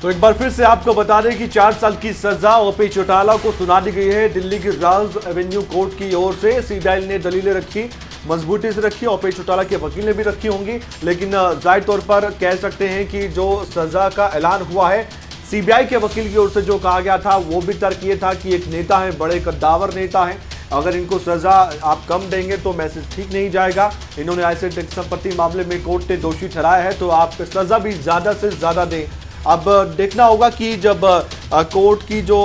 तो एक बार फिर से आपको बता दें कि 4 साल की सजा ओपी चौटाला को सुना दी गई है दिल्ली की राउज एवेन्यू कोर्ट की ओर से। सीबीआई ने दलीलें रखी, मजबूती से रखी, ओपी चौटाला के वकील ने भी रखी होंगी, लेकिन जाहिर तौर पर कह सकते हैं कि जो सजा का ऐलान हुआ है सीबीआई के वकील की ओर से जो कहा गया था वो भी तर्क ये था कि एक नेता है, बड़े कद्दावर नेता है, अगर इनको सजा आप कम देंगे तो मैसेज ठीक नहीं जाएगा। इन्होंने ऐसे संपत्ति मामले में कोर्ट ने दोषी ठहराया है, तो आप सजा भी ज्यादा से ज्यादा दें। अब देखना होगा कि जब कोर्ट की जो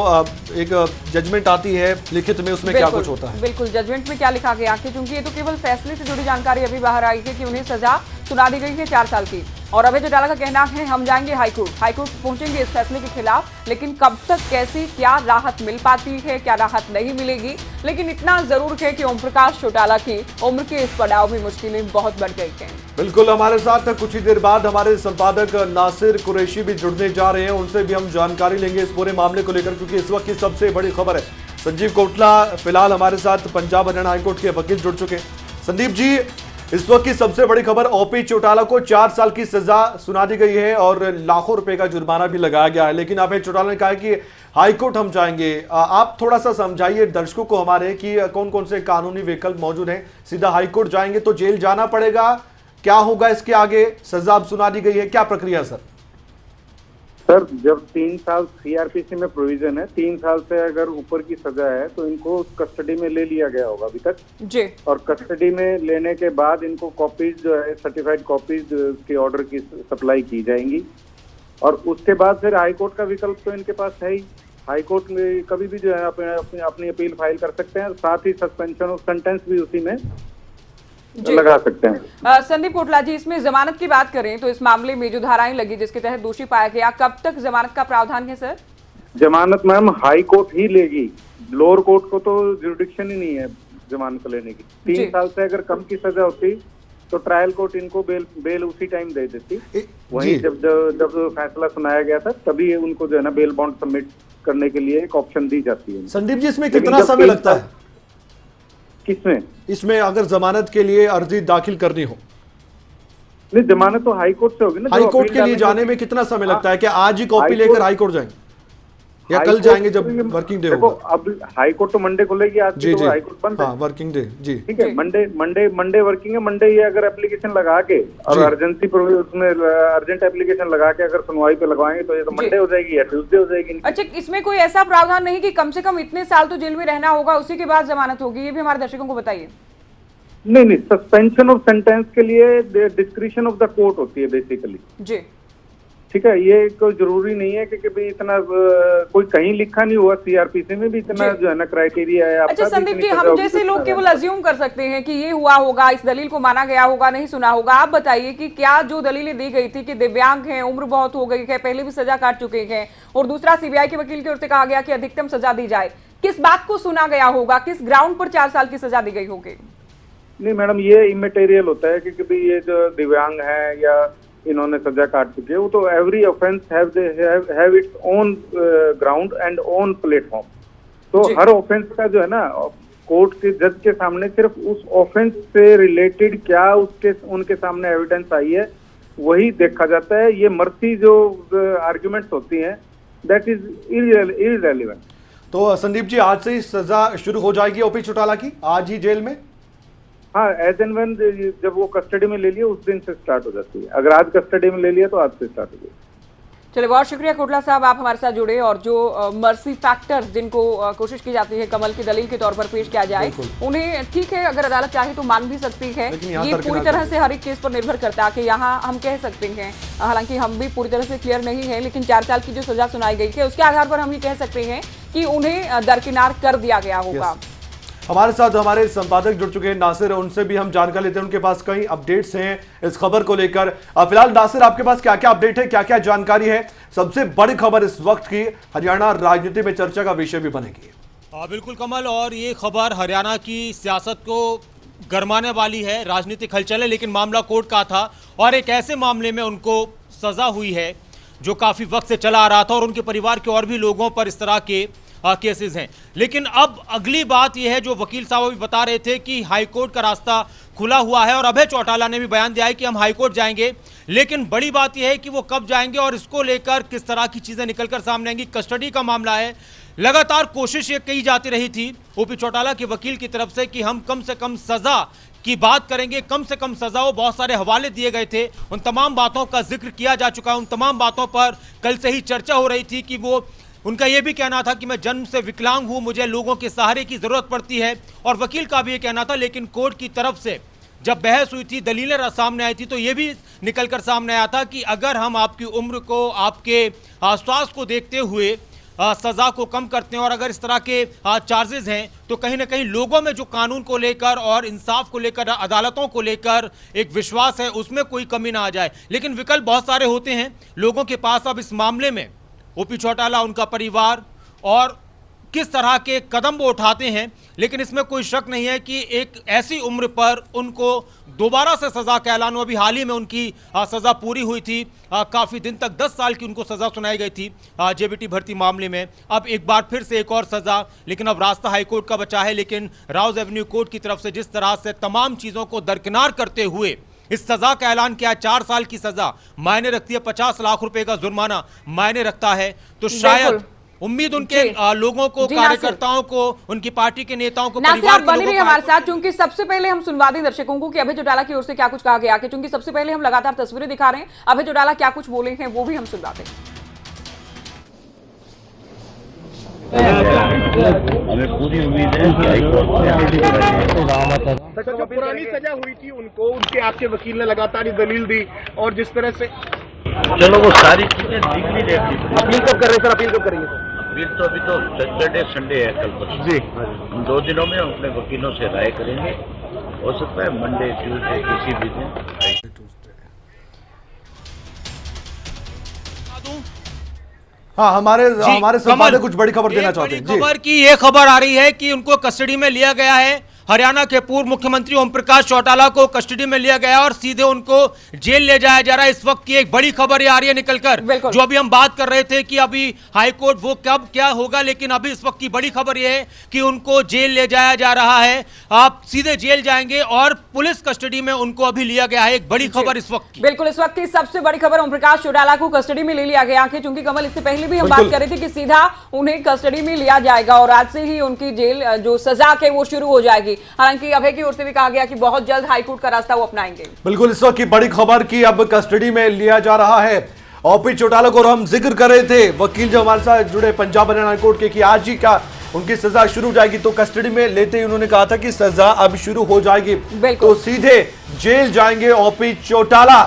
एक जजमेंट आती है लिखित में, उसमें क्या कुछ होता है। बिल्कुल, जजमेंट में क्या लिखा गया है, क्योंकि ये तो केवल फैसले से जुड़ी जानकारी अभी बाहर आई है कि उन्हें सजा सुना दी गई है 4 साल की। और अभय चौटाला का कहना है हम जाएंगे हाईकोर्ट पहुंचेंगे इस फैसले के खिलाफ, लेकिन कब तक कैसी क्या राहत मिल पाती है, क्या राहत नहीं मिलेगी, लेकिन इतना जरूर है कि ओम प्रकाश चौटाला की उम्र के इस पड़ाव में मुश्किलें बहुत बढ़ गई हैं। बिल्कुल, हमारे साथ कुछ ही देर बाद हमारे संपादक नासिर कुरैशी भी जुड़ने जा रहे हैं, उनसे भी हम जानकारी लेंगे इस पूरे मामले को लेकर, क्योंकि इस वक्त की सबसे बड़ी खबर है। संजीव कोटला फिलहाल हमारे साथ पंजाब हरियाणा हाईकोर्ट के वकील जुड़ चुके हैं। संदीप जी, इस वक्त की सबसे बड़ी खबर, ओपी चौटाला को 4 साल की सजा सुना दी गई है और लाखों रुपए का जुर्माना भी लगाया गया है, लेकिन अभय चौटाला ने कहा कि हाईकोर्ट हम जाएंगे। आप थोड़ा सा समझाइए दर्शकों को हमारे कि कौन कौन से कानूनी विकल्प मौजूद हैं। सीधा हाईकोर्ट जाएंगे तो जेल जाना पड़ेगा, क्या होगा इसके आगे? सजा अब सुना दी गई है, क्या प्रक्रिया सर? सर, जब 3 साल सीआरपीसी में प्रोविजन है, 3 साल से अगर ऊपर की सजा है तो इनको कस्टडी में ले लिया गया होगा अभी तक जी, और कस्टडी में लेने के बाद इनको कॉपीज जो है सर्टिफाइड कॉपीज के ऑर्डर की सप्लाई की जाएंगी और उसके बाद फिर हाईकोर्ट का विकल्प तो इनके पास है ही। हाईकोर्ट में कभी भी जो है अपनी अपील फाइल कर सकते हैं, साथ ही सस्पेंशन ऑफ सेंटेंस भी उसी में लगा सकते हैं। संदीप कोटला जी, इसमें जमानत की बात करें तो इस मामले में जो धाराएं लगी जिसके तहत दोषी पाया गया, कब तक जमानत का प्रावधान है सर? जमानत मैम हाई कोर्ट ही लेगी, लोअर कोर्ट को तो जुरिडिक्शन ही नहीं है जमानत लेने की। 3 साल से अगर कम की सजा होती तो ट्रायल कोर्ट इनको बेल उसी टाइम दे देती। वहीं जब फैसला सुनाया गया था तभी उनको जो है ना बेल बॉन्ड सबमिट करने के लिए एक ऑप्शन दी जाती है। संदीप जी, इसमें कितना समय लगता है? किसमें? इसमें अगर जमानत के लिए अर्जी दाखिल करनी हो? नहीं, जमानत तो हाई कोर्ट से होगी ना। हाई कोर्ट के लिए जाने में कितना समय लगता है? क्या आज ही कॉपी लेकर हाई कोर्ट जाएंगे या कल जाएंगे जब वर्किंग डे होगा? अब हाई कोर्ट तो मंडे खुलेगी, आज जी, तो हाई कोर्ट बंद है। वर्किंग डे जी, ठीक है। मंडे वर्किंग है। मंडे ये अगर एप्लीकेशन लगा के और अर्जेंसी उसमें अर्जेंट एप्लीकेशन लगा के अगर सुनवाई पे लगवाएंगे तो ये तो मंडे हो जाएगी या ट्यूसडे हो जाएगी। अच्छा, इसमें कोई ऐसा प्रावधान नहीं कि कम से कम इतने साल तो जेल में रहना होगा, उसी के बाद जमानत होगी? ये भी हमारे दर्शकों को बताइए। नहीं, सस्पेंशन ऑफ सेंटेंस के लिए डिस्क्रिशन ऑफ द कोर्ट होती है बेसिकली जी। ठीक है, ये कोई जरूरी नहीं है कि भाई इतना कोई कहीं लिखा नहीं हुआ, सीआरपीसी में भी इतना जो है ना क्राइटेरिया है। अच्छा संदीप जी, हम जैसे लोग केवल अज्यूम कर सकते हैं कि ये हुआ होगा, इस दलील को माना गया होगा, नहीं सुना होगा। आप बताइए कि क्या जो दलीलें दी गई थी कि दिव्यांग हैं, उम्र बहुत हो गई है, पहले भी सजा काट चुके हैं, और दूसरा सीबीआई के वकील की ओर से कहा गया कि अधिकतम सजा दी जाए, किस बात को सुना गया होगा, किस ग्राउंड पर 4 साल की सजा दी गई होगी? नहीं मैडम, ये इमेटेरियल होता है कि भाई ये जो दिव्यांग है या इन्होंने सजा काट चुके हैं। वो तो every offence have its own ground and own platform. तो जी। हर ऑफेंस का जो है ना कोर्ट के जज के सामने सिर्फ उस ऑफेंस से रिलेटेड क्या उनके सामने एविडेंस आई है वही देखा जाता है। ये मर्सी जो आर्ग्यूमेंट्स होती हैं दैट इज इररिलेवेंट। तो संदीप जी, आज से ही सजा शुरू हो जाएगी ओपी चौटाला की, आज ही जेल में? हाँ, एज एंड व्हेन जब वो कस्टडी में ले लिया उस दिन से स्टार्ट हो जाती है। अगर आज कस्टडी में ले लिया तो आज से स्टार्ट हो जाएगी। चलिए, बहुत शुक्रिया कोटला साहब, आप हमारे साथ जुड़े। और जो मर्सी फैक्टर्स जिनको कोशिश की जाती है कमल की दलील के तौर पर पेश किया जाए, उन्हें ठीक है, अगर अदालत चाहे तो मान भी सकती है। ये पूरी तरह से हर एक केस पर निर्भर करता है कि यहाँ हम कह सकते हैं, हालांकि हम भी पूरी तरह से क्लियर नहीं है, लेकिन 4 साल की जो सजा सुनाई गई है उसके आधार पर हम ये कह सकते हैं कि उन्हें दरकिनार कर दिया गया होगा। हमारे साथ हमारे संपादक जुड़ चुके हैं नासिर, उनसे भी हम जानकारी लेते हैं, उनके पास कई अपडेट्स हैं इस खबर को लेकर। फिलहाल नासिर, आपके पास क्या क्या अपडेट है, क्या क्या जानकारी है? सबसे बड़ी खबर इस वक्त की हरियाणा राजनीति में चर्चा का विषय भी बनेगी। बिल्कुल कमल, और ये खबर हरियाणा की सियासत को गरमाने वाली है। राजनीतिक हलचल है, लेकिन मामला कोर्ट का था और एक ऐसे मामले में उनको सजा हुई है जो काफ़ी वक्त से चला आ रहा था और उनके परिवार के और भी लोगों पर इस तरह के केसेस हैं। लेकिन अब अगली बात यह है, जो वकील साहब अभी बता रहे थे कि हाईकोर्ट का रास्ता खुला हुआ है और अभय चौटाला ने भी बयान दिया है कि हम हाईकोर्ट जाएंगे। लेकिन बड़ी बात यह है कि वो कब जाएंगे और इसको लेकर किस तरह की चीज़ें निकलकर सामने आएंगी। कस्टडी का मामला है, लगातार कोशिश ये की जाती रही थी ओपी चौटाला के वकील की तरफ से कि हम कम से कम सज़ा की बात करेंगे, कम से कम सजा हो। बहुत सारे हवाले दिए गए थे, उन तमाम बातों का जिक्र किया जा चुका है। उन तमाम बातों पर कल से ही चर्चा हो रही थी कि वो, उनका यह भी कहना था कि मैं जन्म से विकलांग हूं, मुझे लोगों के सहारे की जरूरत पड़ती है, और वकील का भी ये कहना था। लेकिन कोर्ट की तरफ से जब बहस हुई थी, दलीलें सामने आई थी, तो ये भी निकलकर सामने आया था कि अगर हम आपकी उम्र को, आपके स्वास्थ्य को देखते हुए सजा को कम करते हैं और अगर इस तरह के चार्जेस हैं, तो कहीं ना कहीं लोगों में जो कानून को लेकर और इंसाफ को लेकर, अदालतों को लेकर एक विश्वास है, उसमें कोई कमी ना आ जाए। लेकिन विकल्प बहुत सारे होते हैं लोगों के पास। अब इस मामले में ओपी चौटाला, उनका परिवार और किस तरह के कदम वो उठाते हैं, लेकिन इसमें कोई शक नहीं है कि एक ऐसी उम्र पर उनको दोबारा से सजा का ऐलान हुआ। अभी हाल ही में उनकी सजा पूरी हुई थी, काफ़ी दिन तक 10 साल की उनको सजा सुनाई गई थी जेबीटी भर्ती मामले में। अब एक बार फिर से एक और सजा, लेकिन अब रास्ता हाईकोर्ट का बचा है। लेकिन राउज एवेन्यू कोर्ट की तरफ से जिस तरह से तमाम चीज़ों को दरकिनार करते हुए इस सजा का ऐलान किया, 4 साल की सजा मायने रखती है, 50 लाख रुपए का जुर्माना मायने रखता है। तो शायद उम्मीद उनके लोगों को, कार्यकर्ताओं को, उनकी पार्टी के नेताओं को, परिवार के बनी रही हमारे साथ। को, चूंकि सबसे पहले हम सुनवा दें दर्शकों को कि अभय चौटाला की ओर से क्या कुछ कहा गया, कि चूंकि सबसे पहले हम लगातार तस्वीरें दिखा रहे हैं, अभय चौटाला क्या कुछ बोले हैं वो भी हम सुनवा दें। हमें पूरी उम्मीद है कि जो पुरानी सजा हुई थी उनको, उनके आपके वकील ने लगातार ये दलील दी और जिस तरह से, चलो वो सारी चीजें दिख नहीं रहती। अपील कब कर रहे हैं सर? अपील कब करेंगे? अपील तो अभी तो सैटरडे संडे है, कल परसों जी, इन 2 दिनों में हम अपने वकीलों से राय करेंगे। हो सकता है मंडे, ट्यूसडे, किसी भी दिन। हाँ, हमारे संपादक कुछ बड़ी खबर देना चाहते हैं। खबर की ये खबर आ रही है कि उनको कस्टडी में लिया गया है। हरियाणा के पूर्व मुख्यमंत्री ओम प्रकाश चौटाला को कस्टडी में लिया गया और सीधे उनको जेल ले जाया जा रहा है। इस वक्त की एक बड़ी खबर ये आ रही है निकलकर, जो अभी हम बात कर रहे थे कि अभी हाईकोर्ट वो कब क्या होगा, लेकिन अभी इस वक्त की बड़ी खबर ये है कि उनको जेल ले जाया जा रहा है। आप सीधे जेल जाएंगे और पुलिस कस्टडी में उनको अभी लिया गया है। एक बड़ी खबर इस वक्त की। बिल्कुल, इस वक्त की सबसे बड़ी खबर, ओम प्रकाश चौटाला को कस्टडी में ले लिया गया है। चूंकि कमल, इससे पहले भी हम बात कर रहे थे कि सीधा उन्हें कस्टडी में लिया जाएगा और आज से ही उनकी जेल जो सजा के वो शुरू हो जाएगी। हालांकि अभय की ओर से भी कहा गया कि बहुत जल्द हाईकोर्ट का रास्ता वो अपनाएंगे। बिल्कुल, इस वक्त की बड़ी खबर की अब कस्टडी में लिया जा रहा है ओपी चौटाला को। और हम जिक्र कर रहे थे वकील जो हमारे साथ जुड़े पंजाब हरियाणा हाईकोर्ट के, कि आज ही का उनकी सजा शुरू हो जाएगी। तो कस्टडी में लेते ही उन्होंने कहा था कि सजा अब शुरू हो जाएगी, तो सीधे जेल जाएंगे ओपी चौटाला।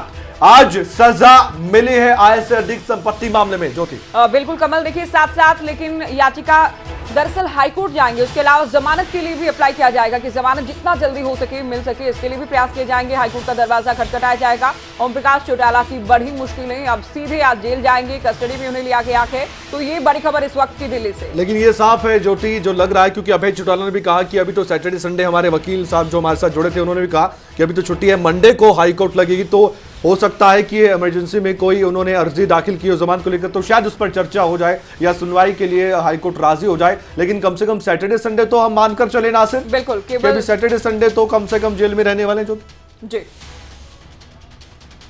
आज सजा मिली है आय से अधिक संपत्ति मामले में। ज्योति, बिल्कुल कमल, देखिए साथ साथ लेकिन याचिका दरअसल हाईकोर्ट जाएंगे, उसके अलावा जमानत के लिए भी अप्लाई किया जाएगा कि जमानत जितना जल्दी हो सके मिल सके, इसके लिए भी प्रयास किए जाएंगे। हाईकोर्ट का दरवाजा खटखटाया जाएगा। ओम प्रकाश चौटाला की बड़ी मुश्किलें, अब सीधे आज जेल जाएंगे, कस्टडी में उन्हें लिया गया है। तो ये बड़ी खबर इस वक्त की दिल्ली से। लेकिन ये साफ है ज्योति, जो लग रहा है, क्योंकि अभय चौटाला ने भी कहा कि अभी तो सैटरडे संडे, हमारे वकील साहब जो हमारे साथ जुड़े थे उन्होंने भी कहा कि अभी तो छुट्टी है, मंडे को हाईकोर्ट लगेगी। तो हो सकता है कि इमरजेंसी में कोई उन्होंने अर्जी दाखिल की हो जमानत को लेकर, तो शायद उस पर चर्चा हो जाए या सुनवाई के लिए हाईकोर्ट राजी हो जाए। लेकिन कम से कम सैटरडे संडे तो हम मानकर चले नासिर, बिल्कुल, केवल सैटरडे संडे तो कम से कम जेल में रहने वाले जो जी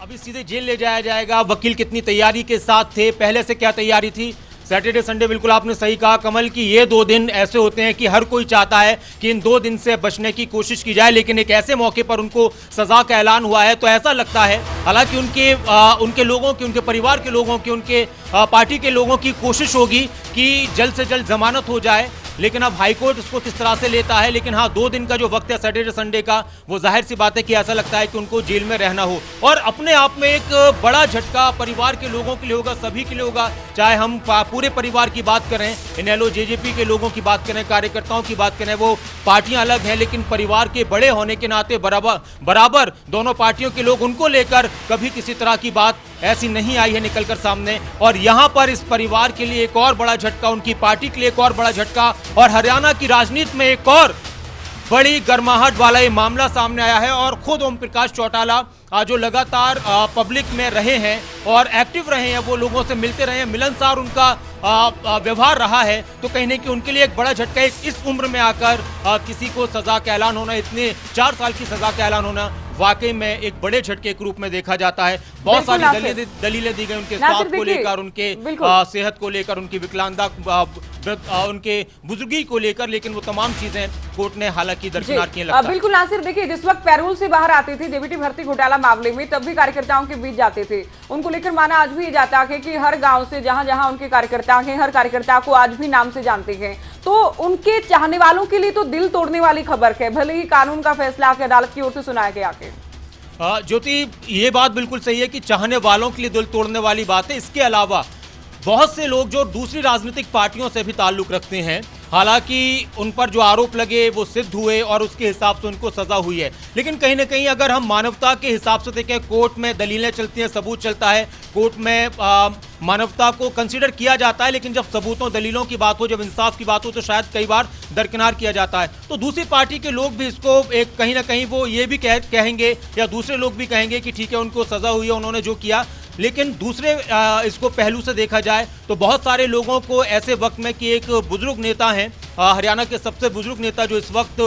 अभी सीधे जेल ले जाया जाएगा। वकील कितनी तैयारी के साथ थे, पहले से क्या तैयारी थी? सैटरडे संडे, बिल्कुल आपने सही कहा कमल कि ये 2 दिन ऐसे होते हैं कि हर कोई चाहता है कि इन 2 दिन से बचने की कोशिश की जाए, लेकिन एक ऐसे मौके पर उनको सजा का ऐलान हुआ है तो ऐसा लगता है, हालांकि उनके लोगों की, उनके परिवार के लोगों की, उनके पार्टी के लोगों की कोशिश होगी कि जल्द से जल्द जमानत हो जाए, लेकिन अब हाईकोर्ट उसको किस तरह से लेता है। लेकिन हाँ, 2 दिन का जो वक्त है सैटरडे संडे का, वो जाहिर सी बात है कि ऐसा लगता है कि उनको जेल में रहना हो, और अपने आप में एक बड़ा झटका परिवार के लोगों के लिए होगा, सभी के लिए होगा। चाहे हम पूरे परिवार की बात करें, इनेलो जेजेपी के लोगों की बात करें, कार्यकर्ताओं की बात करें, वो पार्टियां अलग हैं लेकिन परिवार के बड़े होने के नाते बराबर दोनों पार्टियों के लोग, उनको लेकर कभी किसी तरह की बात ऐसी नहीं आई है निकलकर सामने। और यहां पर इस परिवार के लिए एक और बड़ा झटका, उनकी पार्टी के लिए एक और बड़ा झटका, और हरियाणा की राजनीति में एक और बड़ी गर्माहट वाला ये मामला सामने आया है। और खुद ओम प्रकाश चौटाला जो लगातार पब्लिक में रहे हैं और एक्टिव रहे हैं, वो लोगों से मिलते रहे हैं, मिलनसार उनका व्यवहार रहा है, तो कहीं ना कहीं उनके लिए एक बड़ा झटका है। इस उम्र में आकर किसी को सजा का ऐलान होना, इतने 4 साल की सजा का ऐलान होना, वाकई में एक बड़े झटके के रूप में देखा जाता है। बहुत सारी दलीलें दी गई उनके स्वास्थ्य को लेकर, उनके सेहत को लेकर, उनकी विकलांगता, उनके बुजुर्गी को लेकर, लेकिन वो तमाम चीजें कोर्ट ने हालांकि दरकिनार की। बिल्कुल नासिर, देखिए जिस वक्त पैरोल से बाहर आती थी डीबीटी भर्ती घोटाला मामले में, तब भी कार्यकर्ताओं के बीच जाते थे। उनको लेकर माना आज भी जाता है कि हर गांव से जहां जहां उनके कार्यकर्ता हैं, हर कार्यकर्ता को आज भी नाम से जानते हैं। तो उनके चाहने वालों के लिए तो दिल तोड़ने वाली खबर है, भले ही कानून का फैसला अदालत की ओर से सुनाया गया के। ज्योति, ये बात बिल्कुल सही है कि चाहने वालों के लिए दिल तोड़ने वाली बात है। इसके अलावा बहुत से लोग जो दूसरी राजनीतिक पार्टियों से भी ताल्लुक रखते हैं, हालांकि उन पर जो आरोप लगे वो सिद्ध हुए और उसके हिसाब से उनको सजा हुई है, लेकिन कहीं ना कहीं अगर हम मानवता के हिसाब से देखें, कोर्ट में दलीलें चलती हैं, सबूत चलता है, कोर्ट में मानवता को कंसीडर किया जाता है, लेकिन जब सबूतों दलीलों की बात हो, जब इंसाफ की बात हो, तो शायद कई बार दरकिनार किया जाता है। तो दूसरी पार्टी के लोग भी इसको एक कहीं ना कहीं वो ये भी कहेंगे या दूसरे लोग भी कहेंगे कि ठीक है, उनको सजा हुई है, उन्होंने जो किया। लेकिन दूसरे इसको पहलू से देखा जाए तो बहुत सारे लोगों को ऐसे वक्त में कि एक बुजुर्ग नेता हैं, हरियाणा के सबसे बुजुर्ग नेता जो इस वक्त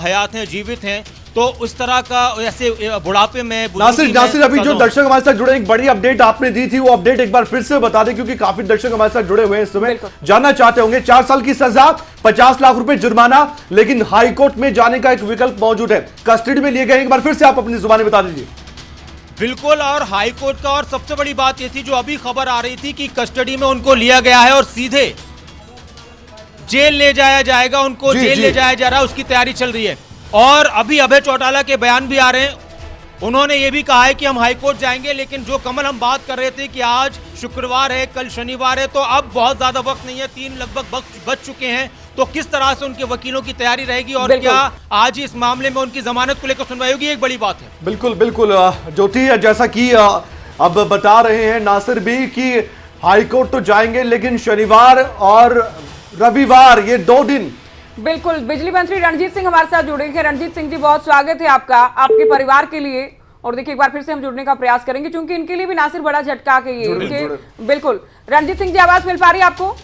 हयात हैं, जीवित हैं, तो उस तरह का ऐसे बुढ़ापे में नासिर अभी जो दर्शक हमारे साथ जुड़े, एक बड़ी अपडेट आपने दी थी, वो अपडेट एक बार फिर से बता दें, क्योंकि काफी दर्शक हमारे साथ जुड़े हुए हैं इस समय, जानना चाहते होंगे। 4 साल की सजा, 50 लाख रुपए जुर्माना, लेकिन हाईकोर्ट में जाने का एक विकल्प मौजूद है। कस्टडी में लिए गए, एक बार फिर से आप अपनी जुबानी बता दीजिए। बिल्कुल, और हाईकोर्ट का, और सबसे बड़ी बात यह थी जो अभी खबर आ रही थी कि कस्टडी में उनको लिया गया है और सीधे जेल ले जाया जाएगा, उनको जेल ले जाया जा रहा है, उसकी तैयारी चल रही है। और अभी अभय चौटाला के बयान भी आ रहे हैं, उन्होंने ये भी कहा है कि हम हाईकोर्ट जाएंगे, लेकिन जो कमल हम बात कर रहे थे कि आज शुक्रवार है, कल शनिवार है, तो अब बहुत ज्यादा वक्त नहीं है, 3 लगभग बच चुके हैं, तो किस तरह से उनके वकीलों की तैयारी रहेगी और क्या आज इस मामले में उनकी जमानत को लेकर सुनवाई होगी, एक बड़ी बात है। बिल्कुल बिल्कुल ज्योति, जैसा कि अब बता रहे हैं नासिर भी कि हाईकोर्ट तो जाएंगे, लेकिन शनिवार और रविवार ये 2 दिन। बिल्कुल, बिजली मंत्री रणजीत सिंह हमारे साथ जुड़े हैं। रणजीत सिंह जी, बहुत स्वागत है आपका, आपके परिवार के लिए। और देखिए एक बार फिर से हम जुड़ने का प्रयास करेंगे, क्योंकि इनके लिए भी नासिर बड़ा झटका के ये बिल्कुल। रणजीत सिंह जी, आवाज मिल पा रही है आपको?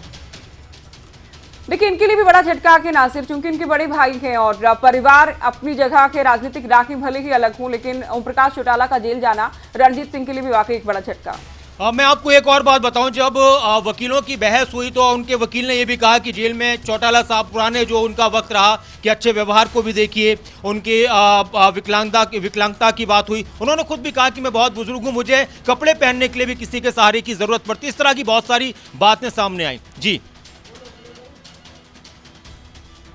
देखिए इनके लिए भी बड़ा झटका के नासिर, क्योंकि इनके बड़े भाई हैं और परिवार अपनी जगह के राजनीतिक राखी भले ही अलग हों, लेकिन ओम प्रकाश चौटाला का जेल जाना रणजीत सिंह के लिए भी वाकई एक बड़ा झटका। मैं आपको एक और बात बताऊं, जब वकीलों की बहस हुई तो उनके वकील ने यह भी कहा कि जेल में चौटाला साहब पुराने जो उनका वक्त रहा कि अच्छे व्यवहार को भी देखिए, उनके विकलांगता की बात हुई, उन्होंने खुद भी कहा कि मैं बहुत बुजुर्ग हूं, मुझे कपड़े पहनने के लिए भी किसी के सहारे की जरूरत पड़ती, इस तरह की बहुत सारी बातें सामने आई। जी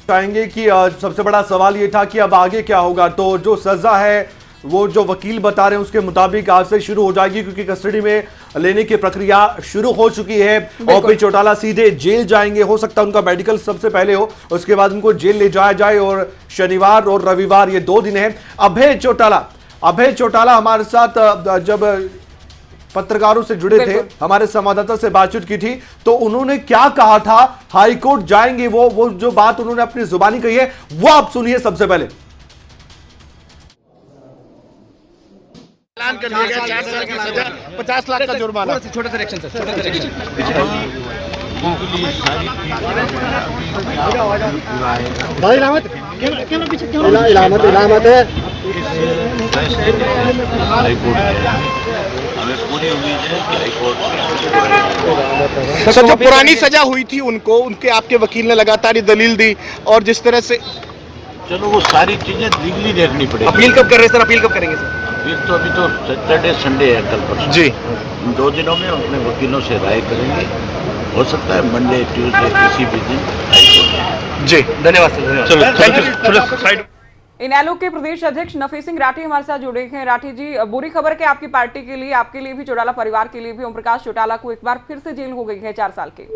चाहेंगे कि सबसे बड़ा सवाल ये था कि अब आगे क्या होगा। तो जो सजा है वो जो वकील बता रहे हैं उसके मुताबिक आज से शुरू हो जाएगी, क्योंकि कस्टडी में लेने की प्रक्रिया शुरू हो चुकी है। ओपी चौटाला सीधे जेल जाएंगे, हो सकता है उनका मेडिकल सबसे पहले हो, उसके बाद उनको जेल ले जाया जाए। और शनिवार और रविवार ये 2 दिन है। अभय चौटाला हमारे साथ जब पत्रकारों से जुड़े थे, हमारे संवाददाता से बातचीत की थी, तो उन्होंने क्या कहा था, हाईकोर्ट जाएंगे, वो जो बात उन्होंने अपनी जुबानी कही है वो आप सुनिए सबसे पहले। ऐलान कर दिया गया, 4 साल की सजा, 50 लाख का जुर्माना। छोटा सा रिएक्शन सर, छोटा सा रिएक्शन। हमें पूरी उम्मीद है कि हाईकोर्ट सर, जो पुरानी सजा हुई थी उनको, उनके आपके वकील ने लगातार ये दलील दी और जिस तरह से चलो वो सारी चीजें लीगली देखनी पड़ेगी। अपील कब कर रहे हैं सर, अपील कब करेंगे सर? अभी तो सैटरडे संडे है, कल परसों जी इन 2 दिनों में अपने वकीलों से राय करेंगे। हो सकता है मंडे ट्यूसडे किसी भी दिन हाईकोर्ट। जी धन्यवाद सर, धन्यवाद। चलो, थैंक यू। इनेलो के प्रदेश अध्यक्ष नफी सिंह राठी हमारे साथ जुड़े हैं। राठी जी, बुरी खबर है आपकी पार्टी के लिए, आपके लिए भी, चौटाला परिवार के लिए भी, ओम प्रकाश चौटाला को एक बार फिर से जेल हो गई है 4 साल की।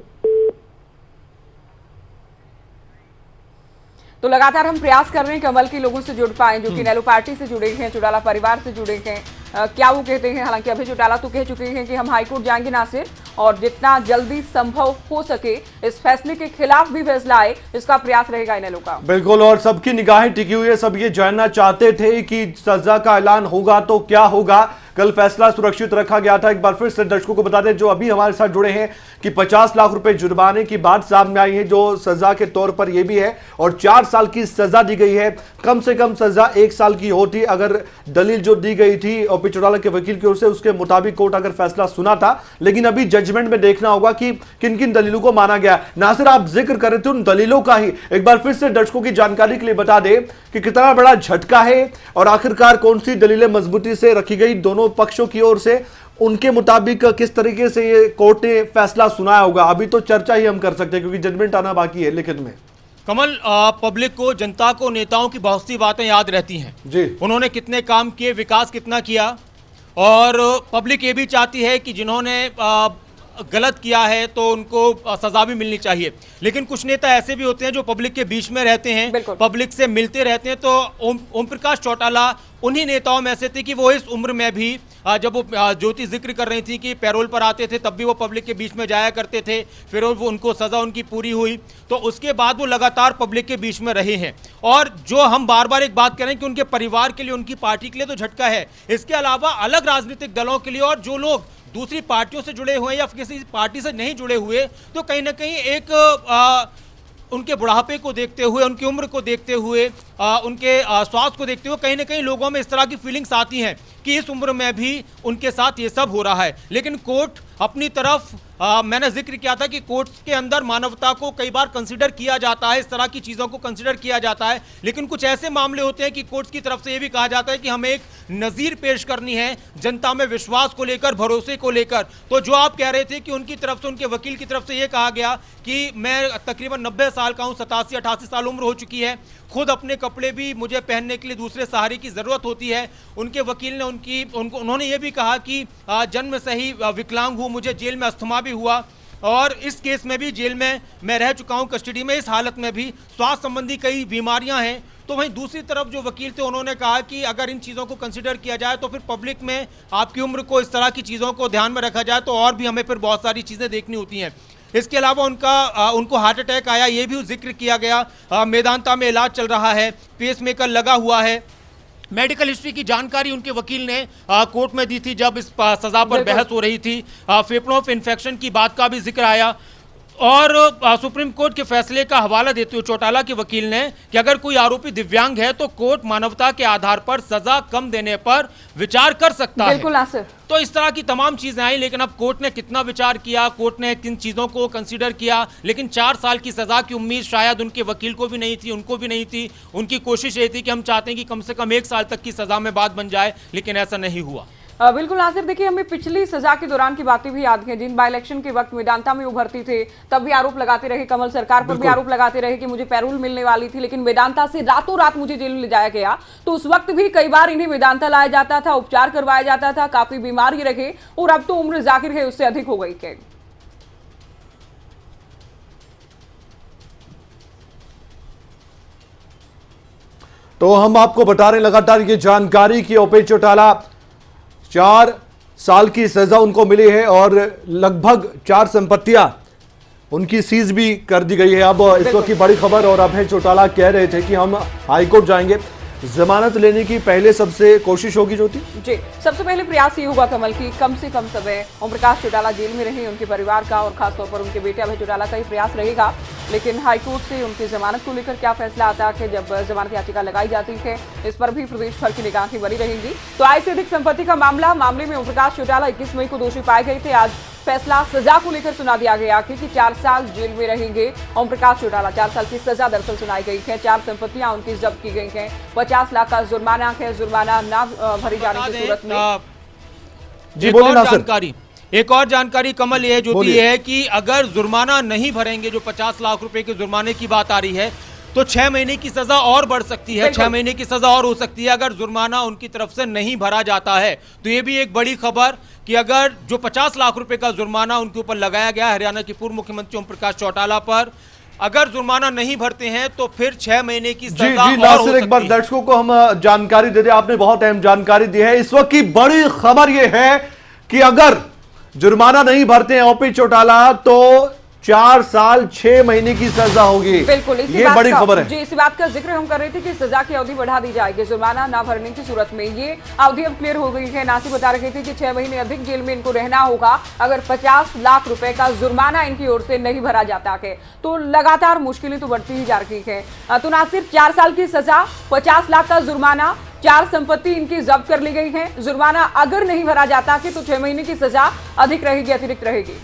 तो लगातार हम प्रयास कर रहे हैं कि अमल के लोगों से जुड़ पाएं, जो कि इनेलो पार्टी से जुड़े हैं, चौटाला परिवार से जुड़े हैं। क्या वो कहते हैं? हालांकि अभय चौटाला तो कह चुके हैं कि हम हाईकोर्ट जाएंगे नासिर, और जितना जल्दी संभव हो सके इस फैसले के खिलाफ भी फैसला आए, इसका प्रयास रहेगा इनेलो का। बिल्कुल, और सबकी निगाहें टिकी हुई है, सब ये जानना चाहते थे कि सजा का ऐलान होगा तो क्या होगा। कल फैसला सुरक्षित रखा गया था। एक बार फिर से दर्शकों को बता दें जो अभी हमारे साथ जुड़े हैं कि 50 लाख रुपए जुर्माने की बात सामने आई है, जो सजा के तौर पर यह भी है, और 4 साल की सजा दी गई है। कम से कम सजा 1 साल की होती अगर दलील जो दी गई थी ओपी चौटाला के वकील की ओर से, उसके मुताबिक कोर्ट अगर फैसला सुना था। लेकिन अभी जजमेंट में देखना होगा कि किन किन दलीलों को माना गया। नासिर, आप जिक्र कर रहे थे उन दलीलों का ही, एक बार फिर से दर्शकों की जानकारी के लिए बता दें कि कितना बड़ा झटका है और आखिरकार कौन सी दलीलें मजबूती से रखी गई दोनों पक्षों की ओर से, उनके मुताबिक किस तरीके से ये कोर्ट ने फैसला सुनाया होगा। अभी तो चर्चा ही हम कर सकते हैं क्योंकि जजमेंट आना बाकी है लिखित में। कमल, पब्लिक को, जनता को, नेताओं की बहुत सी बातें याद रहती हैं जी। उन्होंने कितने काम किए, विकास कितना किया, और पब्लिक ये भी चाहती है कि जिन्होंने गलत किया है तो उनको सजा भी मिलनी चाहिए। लेकिन कुछ नेता ऐसे भी होते हैं जो पब्लिक के बीच में रहते हैं, पब्लिक से मिलते रहते हैं। तो ओम प्रकाश चौटाला उन्हीं नेताओं में से थे कि वो इस उम्र में भी, जब वो ज्योति जिक्र कर रही थी कि पैरोल पर आते थे, तब भी वो पब्लिक के बीच में जाया करते थे। फिर वो उनको सज़ा उनकी पूरी हुई, तो उसके बाद वो लगातार पब्लिक के बीच में रहे हैं। और जो हम बार बार एक बात करें कि उनके परिवार के लिए, उनकी पार्टी के लिए तो झटका है, इसके अलावा अलग राजनीतिक दलों के लिए और जो लोग दूसरी पार्टियों से जुड़े हुए हैं या किसी पार्टी से नहीं जुड़े हुए, तो कहीं ना कहीं एक उनके बुढ़ापे को देखते हुए, उनकी उम्र को देखते हुए, उनके स्वास्थ्य को देखते हुए कहीं ना कहीं लोगों में इस तरह की फीलिंग्स आती हैं कि इस उम्र में भी उनके साथ ये सब हो रहा है। लेकिन कोर्ट अपनी तरफ, मैंने जिक्र किया था कि कोर्ट के अंदर मानवता को कई बार कंसिडर किया जाता है, इस तरह की चीज़ों को कंसिडर किया जाता है। लेकिन कुछ ऐसे मामले होते हैं कि कोर्ट की तरफ से ये भी कहा जाता है कि हमें एक नज़ीर पेश करनी है जनता में विश्वास को लेकर, भरोसे को लेकर। तो जो आप कह रहे थे कि उनकी तरफ से, उनके वकील की तरफ से ये कहा गया कि मैं तकरीबन 90 साल का हूँ, 87-88 साल उम्र हो चुकी है, खुद अपने कपड़े भी मुझे पहनने के लिए दूसरे सहारे की ज़रूरत होती है। उनके वकील ने उन्होंने ये भी कहा कि जन्म से ही विकलांग हूँ, मुझे जेल में अस्थमा भी हुआ, और इस केस में भी जेल में मैं रह चुका हूं कस्टडी में, इस हालत में भी स्वास्थ्य संबंधी कई बीमारियां हैं। तो वहीं दूसरी तरफ जो वकील थे उन्होंने कहा कि अगर इन चीज़ों को कंसिडर किया जाए तो फिर पब्लिक में आपकी उम्र को, इस तरह की चीज़ों को ध्यान में रखा जाए तो और भी हमें फिर बहुत सारी चीज़ें देखनी होती हैं। इसके अलावा उनको हार्ट अटैक आया, ये भी जिक्र किया गया। मेदांता में इलाज चल रहा है, पेसमेकर लगा हुआ है। मेडिकल हिस्ट्री की जानकारी उनके वकील ने कोर्ट में दी थी जब इस सजा पर बहस हो रही थी। फेफड़ों में इन्फेक्शन की बात का भी जिक्र आया। और सुप्रीम कोर्ट के फैसले का हवाला देते हुए चौटाला के वकील ने कि अगर कोई आरोपी दिव्यांग है तो कोर्ट मानवता के आधार पर सजा कम देने पर विचार कर सकता है। बिल्कुल नासिर। तो इस तरह की तमाम चीजें आई, लेकिन अब कोर्ट ने कितना विचार किया, कोर्ट ने किन चीजों को कंसीडर किया, लेकिन 4 साल की सजा की उम्मीद शायद उनके वकील को भी नहीं थी, उनको भी नहीं थी। उनकी कोशिश ये थी कि हम चाहते हैं कि कम से कम 1 साल तक की सजा में बात बन जाए, लेकिन ऐसा नहीं हुआ। बिल्कुल नासिर, देखिए हमें पिछली सजा के दौरान की बातें भी याद हैं, जिन बाई इलेक्शन के वक्त मेदांता में उभरती थे तब भी आरोप लगाते रहे, कमल सरकार पर भी आरोप लगाते रहे कि मुझे पैरोल मिलने वाली थी, लेकिन मेदांता से रातों रात मुझे जेल में ले जाया गया। तो उस वक्त भी कई बार इन्हें मेदांता लाया जाता था, उपचार करवाया जाता था, काफी बीमार ही रहे, और अब तो उम्र जाहिर है उससे अधिक हो गई है। तो हम आपको बता रहे हैं लगातार ये जानकारी कि ओपी चौटाला 4 साल की सजा उनको मिली है और लगभग 4 संपत्तियां उनकी सीज भी कर दी गई है। अब इस वक्त की बड़ी खबर, और अभय चौटाला कह रहे थे कि हम हाईकोर्ट जाएंगे। जमानत लेने की पहले सबसे कोशिश होगी ज्योति? जी, सबसे पहले प्रयास ये होगा कमल की कम से कम समय ओम प्रकाश चौटाला जेल में रहे, उनके परिवार का और खासतौर पर उनके बेटे अभय चौटाला का ही प्रयास रहेगा। लेकिन हाईकोर्ट से उनकी जमानत को लेकर क्या फैसला आता है, जब जमानत याचिका लगाई जाती है, इस पर भी प्रदेश भर की निगाहें बनी रहेंगी। तो आय से अधिक संपत्ति का मामले में ओम प्रकाश चौटाला 21 मई को दोषी पाए गए थे। आज फैसला सजा को लेकर सुना दिया गया कि 4 साल जेल में रहेंगे ओम प्रकाश चौटाला। 4 साल की सजा दरअसल सुनाई गई है। 4 संपत्तियां उनकी जब्त की गई हैं। 50 लाख का जुर्माना है। जुर्माना ना भरी जाने की सूरत में जी बोलिए नासिर। एक और जानकारी कमल ये जो दी है कि अगर जुर्माना नहीं भरेंगे, जो 50 लाख रुपए के जुर्माने की बात आ रही है, तो 6 महीने की सजा और बढ़ सकती है। 6 महीने की सजा और हो सकती है अगर जुर्माना उनकी तरफ से नहीं भरा जाता है। तो ये भी एक बड़ी खबर कि अगर जो 50 लाख रुपए का जुर्माना उनके ऊपर लगाया गया हरियाणा के पूर्व मुख्यमंत्री ओम प्रकाश चौटाला पर, अगर जुर्माना नहीं भरते हैं तो फिर 6 महीने की सजा और हो सकती है। एक बार दर्शकों को हम जानकारी दे दें, आपने बहुत अहम जानकारी दी है। इस वक्त की बड़ी खबर यह है कि अगर जुर्माना नहीं भरते हैं ओपी चौटाला तो 4 साल 6 महीने की सजा होगी। बिल्कुल, ये बड़ी खबर है जी। इसी बात का जिक्र हम कर रहे थे कि सजा की अवधि बढ़ा दी जाएगी जुर्माना ना भरने की सूरत में। ये अवधि अब क्लियर हो गई है। नासिर बता रहे थे कि 6 महीने अधिक जेल में इनको रहना होगा अगर 50 लाख रुपए का जुर्माना इनकी ओर से नहीं भरा जाता है। तो लगातार मुश्किलें तो बढ़ती ही जा रही है। तो नासिर 4 साल की सजा, 50 लाख का जुर्माना, 4 संपत्ति इनकी जब्त कर ली गई है। जुर्माना अगर नहीं भरा जाता है तो 6 महीने की सजा अधिक रहेगी, अतिरिक्त रहेगी।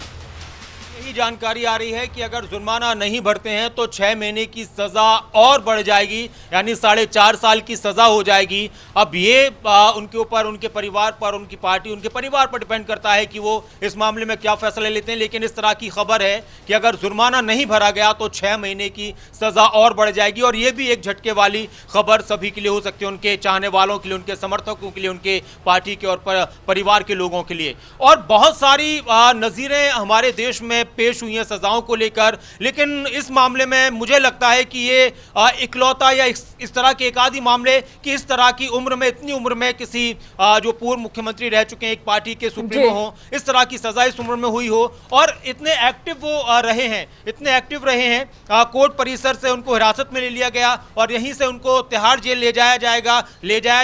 यही जानकारी आ रही है कि अगर जुर्माना नहीं भरते हैं तो 6 महीने की सजा और बढ़ जाएगी, यानी 4.5 साल की सजा हो जाएगी। अब ये उनके ऊपर, उनके परिवार पर, उनकी पार्टी, उनके परिवार पर डिपेंड करता है कि वो इस मामले में क्या फैसला लेते हैं। लेकिन इस तरह की खबर है कि अगर जुर्माना नहीं भरा गया तो 6 महीने की सजा और बढ़ जाएगी। और ये भी एक झटके वाली खबर सभी के लिए हो सकती है, उनके चाहने वालों के लिए, उनके समर्थकों के लिए, उनके पार्टी के और परिवार के लोगों के लिए। और बहुत सारी नज़ीरें हमारे देश में पेश हुई हैं सजाओं को लेकर, लेकिन इस मामले में मुझे लगता है कि ये इकलौता या इस तरह के एक आदि मामले कि इस तरह की उम्र में, इतनी उम्र में किसी जो पूर्व मुख्यमंत्री रह चुके हैं, एक पार्टी के सुप्रीमो हो, इस तरह की सजा इस उम्र में हुई हो और इतने एक्टिव वो रहे हैं, इतने एक्टिव रहे हैं। कोर्ट परिसर से उनको हिरासत में ले लिया गया और यहीं से उनको तिहाड़ जेल ले जाया जा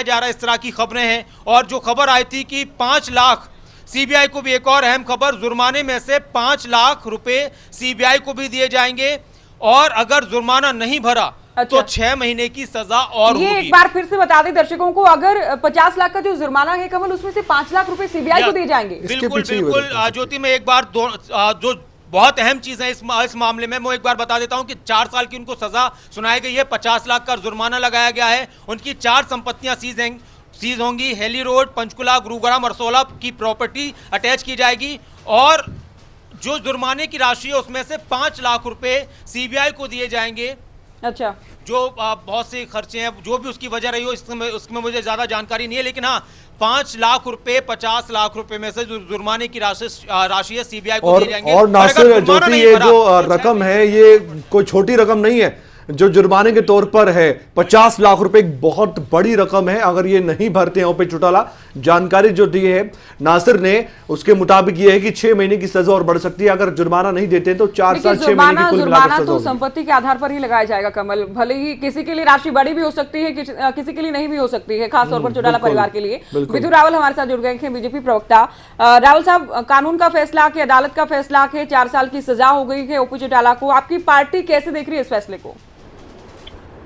रहा है, इस तरह की खबरें हैं। और जो खबर आई थी कि 5 लाख सीबीआई को भी, एक और अहम खबर, जुर्माने में से 5 लाख रुपए सीबीआई को भी दिए जाएंगे और अगर जुर्माना नहीं भरा तो 6 महीने की सजा और ये होगी। एक बार फिर से बता दें दर्शकों को, अगर 50 लाख का जो जुर्माना है कमल, उसमें से 5 लाख रुपए सीबीआई को दिए जाएंगे। बिल्कुल ज्योति, में एक बार जो बहुत अहम चीज है इस मामले में मैं एक बार बता देता हूं कि 4 साल की उनको सजा सुनाई गई है। 50 लाख का जुर्माना लगाया गया है। उनकी 4 संपत्तियां सीज होंगी। हेली रोड, पंचकुला, गुरुग्राम, अरसोला की प्रॉपर्टी अटैच की जाएगी और जो जुर्माने की राशि है उसमें से 5 लाख रुपए सीबीआई को दिए जाएंगे। अच्छा, जो बहुत से खर्चे हैं, जो भी उसकी वजह रही हो उसमें मुझे ज्यादा जानकारी नहीं है, लेकिन हाँ 5 लाख रुपए 50 लाख रुपए में से जो जुर्माने की राशि है सीबीआई को दिए जाएंगे। और नासिर ज्योति, ये जो रकम है ये कोई छोटी रकम नहीं है जो जुर्माने के तौर पर है। 50 लाख रुपए एक बहुत बड़ी रकम है अगर ये नहीं भरते हैं ओपी चौटाला। जानकारी जो दी है नासिर ने उसके मुताबिक ये है कि 6 महीने की सजा और बढ़ सकती है अगर जुर्माना नहीं देते हैं तो 4 साल 6 महीने की कुल मिलाकर सजा तो संपत्ति के आधार पर ही लगाया जाएगा कमल। भले ही किसी के लिए राशि बड़ी भी हो सकती है, किसी के लिए नहीं भी हो सकती है, खासतौर पर चौटाला परिवार के लिए। विधु रावल हमारे साथ जुड़ गए हैं, बीजेपी प्रवक्ता। रावल साहब, कानून का फैसला कि अदालत का फैसला है, 4 साल की सजा हो गई है ओपी चौटाला को, आपकी पार्टी कैसे देख रही है इस फैसले को?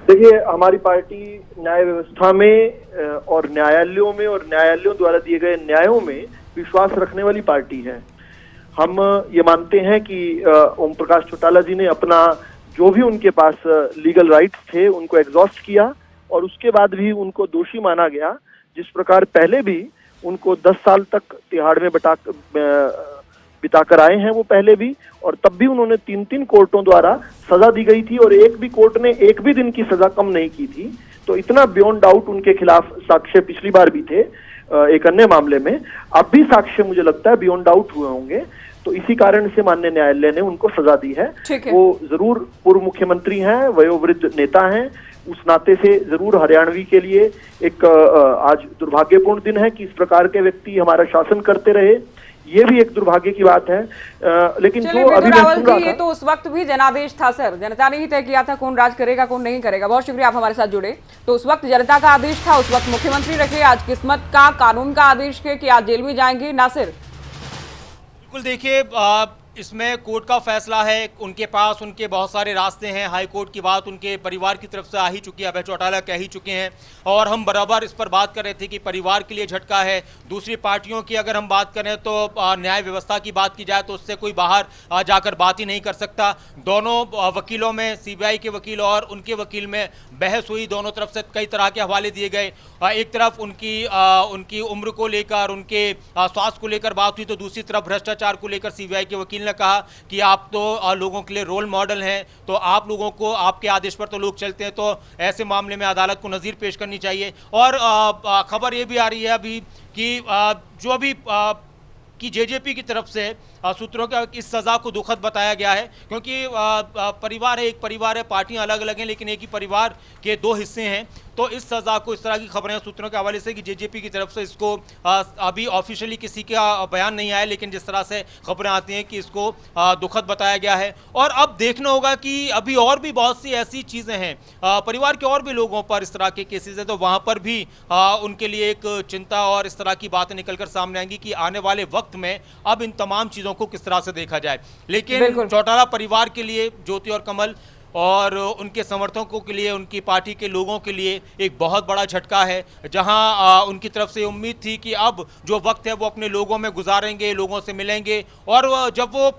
देखिए, हमारी पार्टी न्याय व्यवस्था में और न्यायालयों में और न्यायालयों द्वारा दिए गए न्यायों में विश्वास रखने वाली पार्टी है। हम ये मानते हैं कि ओम प्रकाश चौटाला जी ने अपना जो भी उनके पास लीगल राइट्स थे उनको एग्जॉस्ट किया और उसके बाद भी उनको दोषी माना गया। जिस प्रकार पहले भी उनको 10 साल तक तिहाड़ में बिताकर आए हैं वो पहले भी, और तब भी उन्होंने 3 कोर्टों द्वारा सजा दी गई थी और एक भी कोर्ट ने एक भी दिन की सजा कम नहीं की थी। तो इतना बियॉन्ड डाउट उनके खिलाफ साक्ष्य पिछली बार भी थे एक अन्य मामले में, अब भी साक्ष्य मुझे लगता है बियॉन्ड डाउट हुए होंगे। तो इसी कारण से माननीय न्यायालय ने उनको सजा दी है। वो जरूर पूर्व मुख्यमंत्री हैं, वयोवृद्ध नेता हैं, उस नाते से जरूर हरियाणवी के लिए एक आज दुर्भाग्यपूर्ण दिन है कि इस प्रकार के व्यक्ति हमारा शासन करते रहे। ये भी एक दुर्भाग्य की बात है। लेकिन चलिए जो अभी विदुर मैं रावल सुन रहा जी, ये था, तो उस वक्त भी जनादेश था सर, जनता ने ही तय किया था कौन राज करेगा कौन नहीं करेगा। बहुत शुक्रिया आप हमारे साथ जुड़े। तो उस वक्त जनता का आदेश था, उस वक्त मुख्यमंत्री रखे, आज किस्मत का कानून का आदेश है कि आज जेल में जाएंगे नासिर। बिल्कुल देखिए, इसमें कोर्ट का फैसला है, उनके पास उनके बहुत सारे रास्ते हैं। हाई कोर्ट की बात उनके परिवार की तरफ से आ ही चुकी है, अभय चौटाला कह ही चुके हैं, और हम बराबर इस पर बात कर रहे थे कि परिवार के लिए झटका है। दूसरी पार्टियों की अगर हम बात करें तो न्याय व्यवस्था की बात की जाए तो उससे कोई बाहर जाकर बात ही नहीं कर सकता। दोनों वकीलों में, सीबीआई के वकील और उनके वकील में बहस हुई, दोनों तरफ से कई तरह के हवाले दिए गए। एक तरफ उनकी उम्र को लेकर, उनके स्वास्थ्य को लेकर बात हुई, तो दूसरी तरफ भ्रष्टाचार को लेकर सीबीआई के वकील ने कहा कि आप तो लोगों के लिए रोल मॉडल हैं, तो आप लोगों को, आपके आदेश पर तो लोग चलते हैं, तो ऐसे मामले में अदालत को नज़ीर पेश करनी चाहिए। और खबर ये भी आ रही है अभी कि जो अभी कि जेजेपी की तरफ से सूत्रों का इस सज़ा को दुखद बताया गया है, क्योंकि परिवार है, एक परिवार है, पार्टियां अलग अलग हैं, लेकिन एक ही परिवार के दो हिस्से हैं। तो इस सज़ा को, इस तरह की खबरें सूत्रों के हवाले से कि जेजेपी की तरफ से इसको अभी ऑफिशियली किसी का बयान नहीं आया, लेकिन जिस तरह से खबरें आती हैं कि इसको दुखद बताया गया है। और अब देखना होगा कि अभी और भी बहुत सी ऐसी चीज़ें हैं, परिवार के और भी लोगों पर इस तरह के केसेस हैं, तो वहाँ पर भी उनके लिए एक चिंता और इस तरह की बातें निकलकर सामने आएंगी कि आने वाले वक्त में अब इन तमाम चीज़ों को किस तरह से देखा जाए। लेकिन चौटाला परिवार के लिए, ज्योति और कमल और उनके समर्थकों के लिए, उनकी पार्टी के लोगों के लिए एक बहुत बड़ा झटका है, जहां उनकी तरफ से उम्मीद थी कि अब जो वक्त है वो अपने लोगों में गुजारेंगे, लोगों से मिलेंगे। और जब वो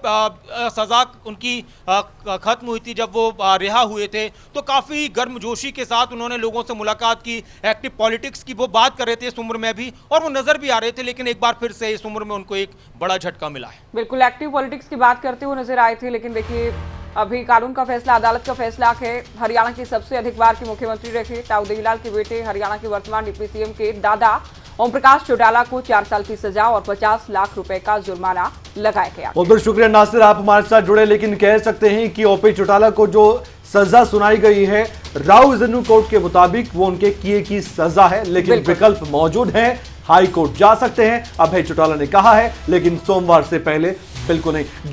सज़ा उनकी ख़त्म हुई थी, जब वो रिहा हुए थे, तो काफ़ी गर्मजोशी के साथ उन्होंने लोगों से मुलाकात की, एक्टिव पॉलिटिक्स की वो बात कर रहे थे इस उम्र में भी, और वो नज़र भी आ रहे थे। लेकिन एक बार फिर से इस उम्र में उनको एक बड़ा झटका मिला है। बिल्कुल एक्टिव पॉलिटिक्स की बात करते हुए नजर आए थे, लेकिन देखिए अभी कानून का फैसला, अदालत का फैसला है। हरियाणा के सबसे अधिक बार के मुख्यमंत्री रहे ताऊ देवीलाल के बेटे, हरियाणा के वर्तमान डिप्टी सीएम के दादा ओम प्रकाश चौटाला को 4 साल की सजा और 50 लाख रुपए का जुर्माना लगाया गया। बहुत बहुत शुक्रिया नासिर, आप हमारे साथ जुड़े। लेकिन कह सकते हैं कि ओपी चौटाला को जो सजा सुनाई गई है राव रेवेन्यू कोर्ट के मुताबिक वो उनके किए की सजा है, लेकिन विकल्प मौजूद है। हाई कोर्ट जा सकते हैं, अभय चौटाला ने कहा है, लेकिन सोमवार से पहले बिल्कुल नहीं।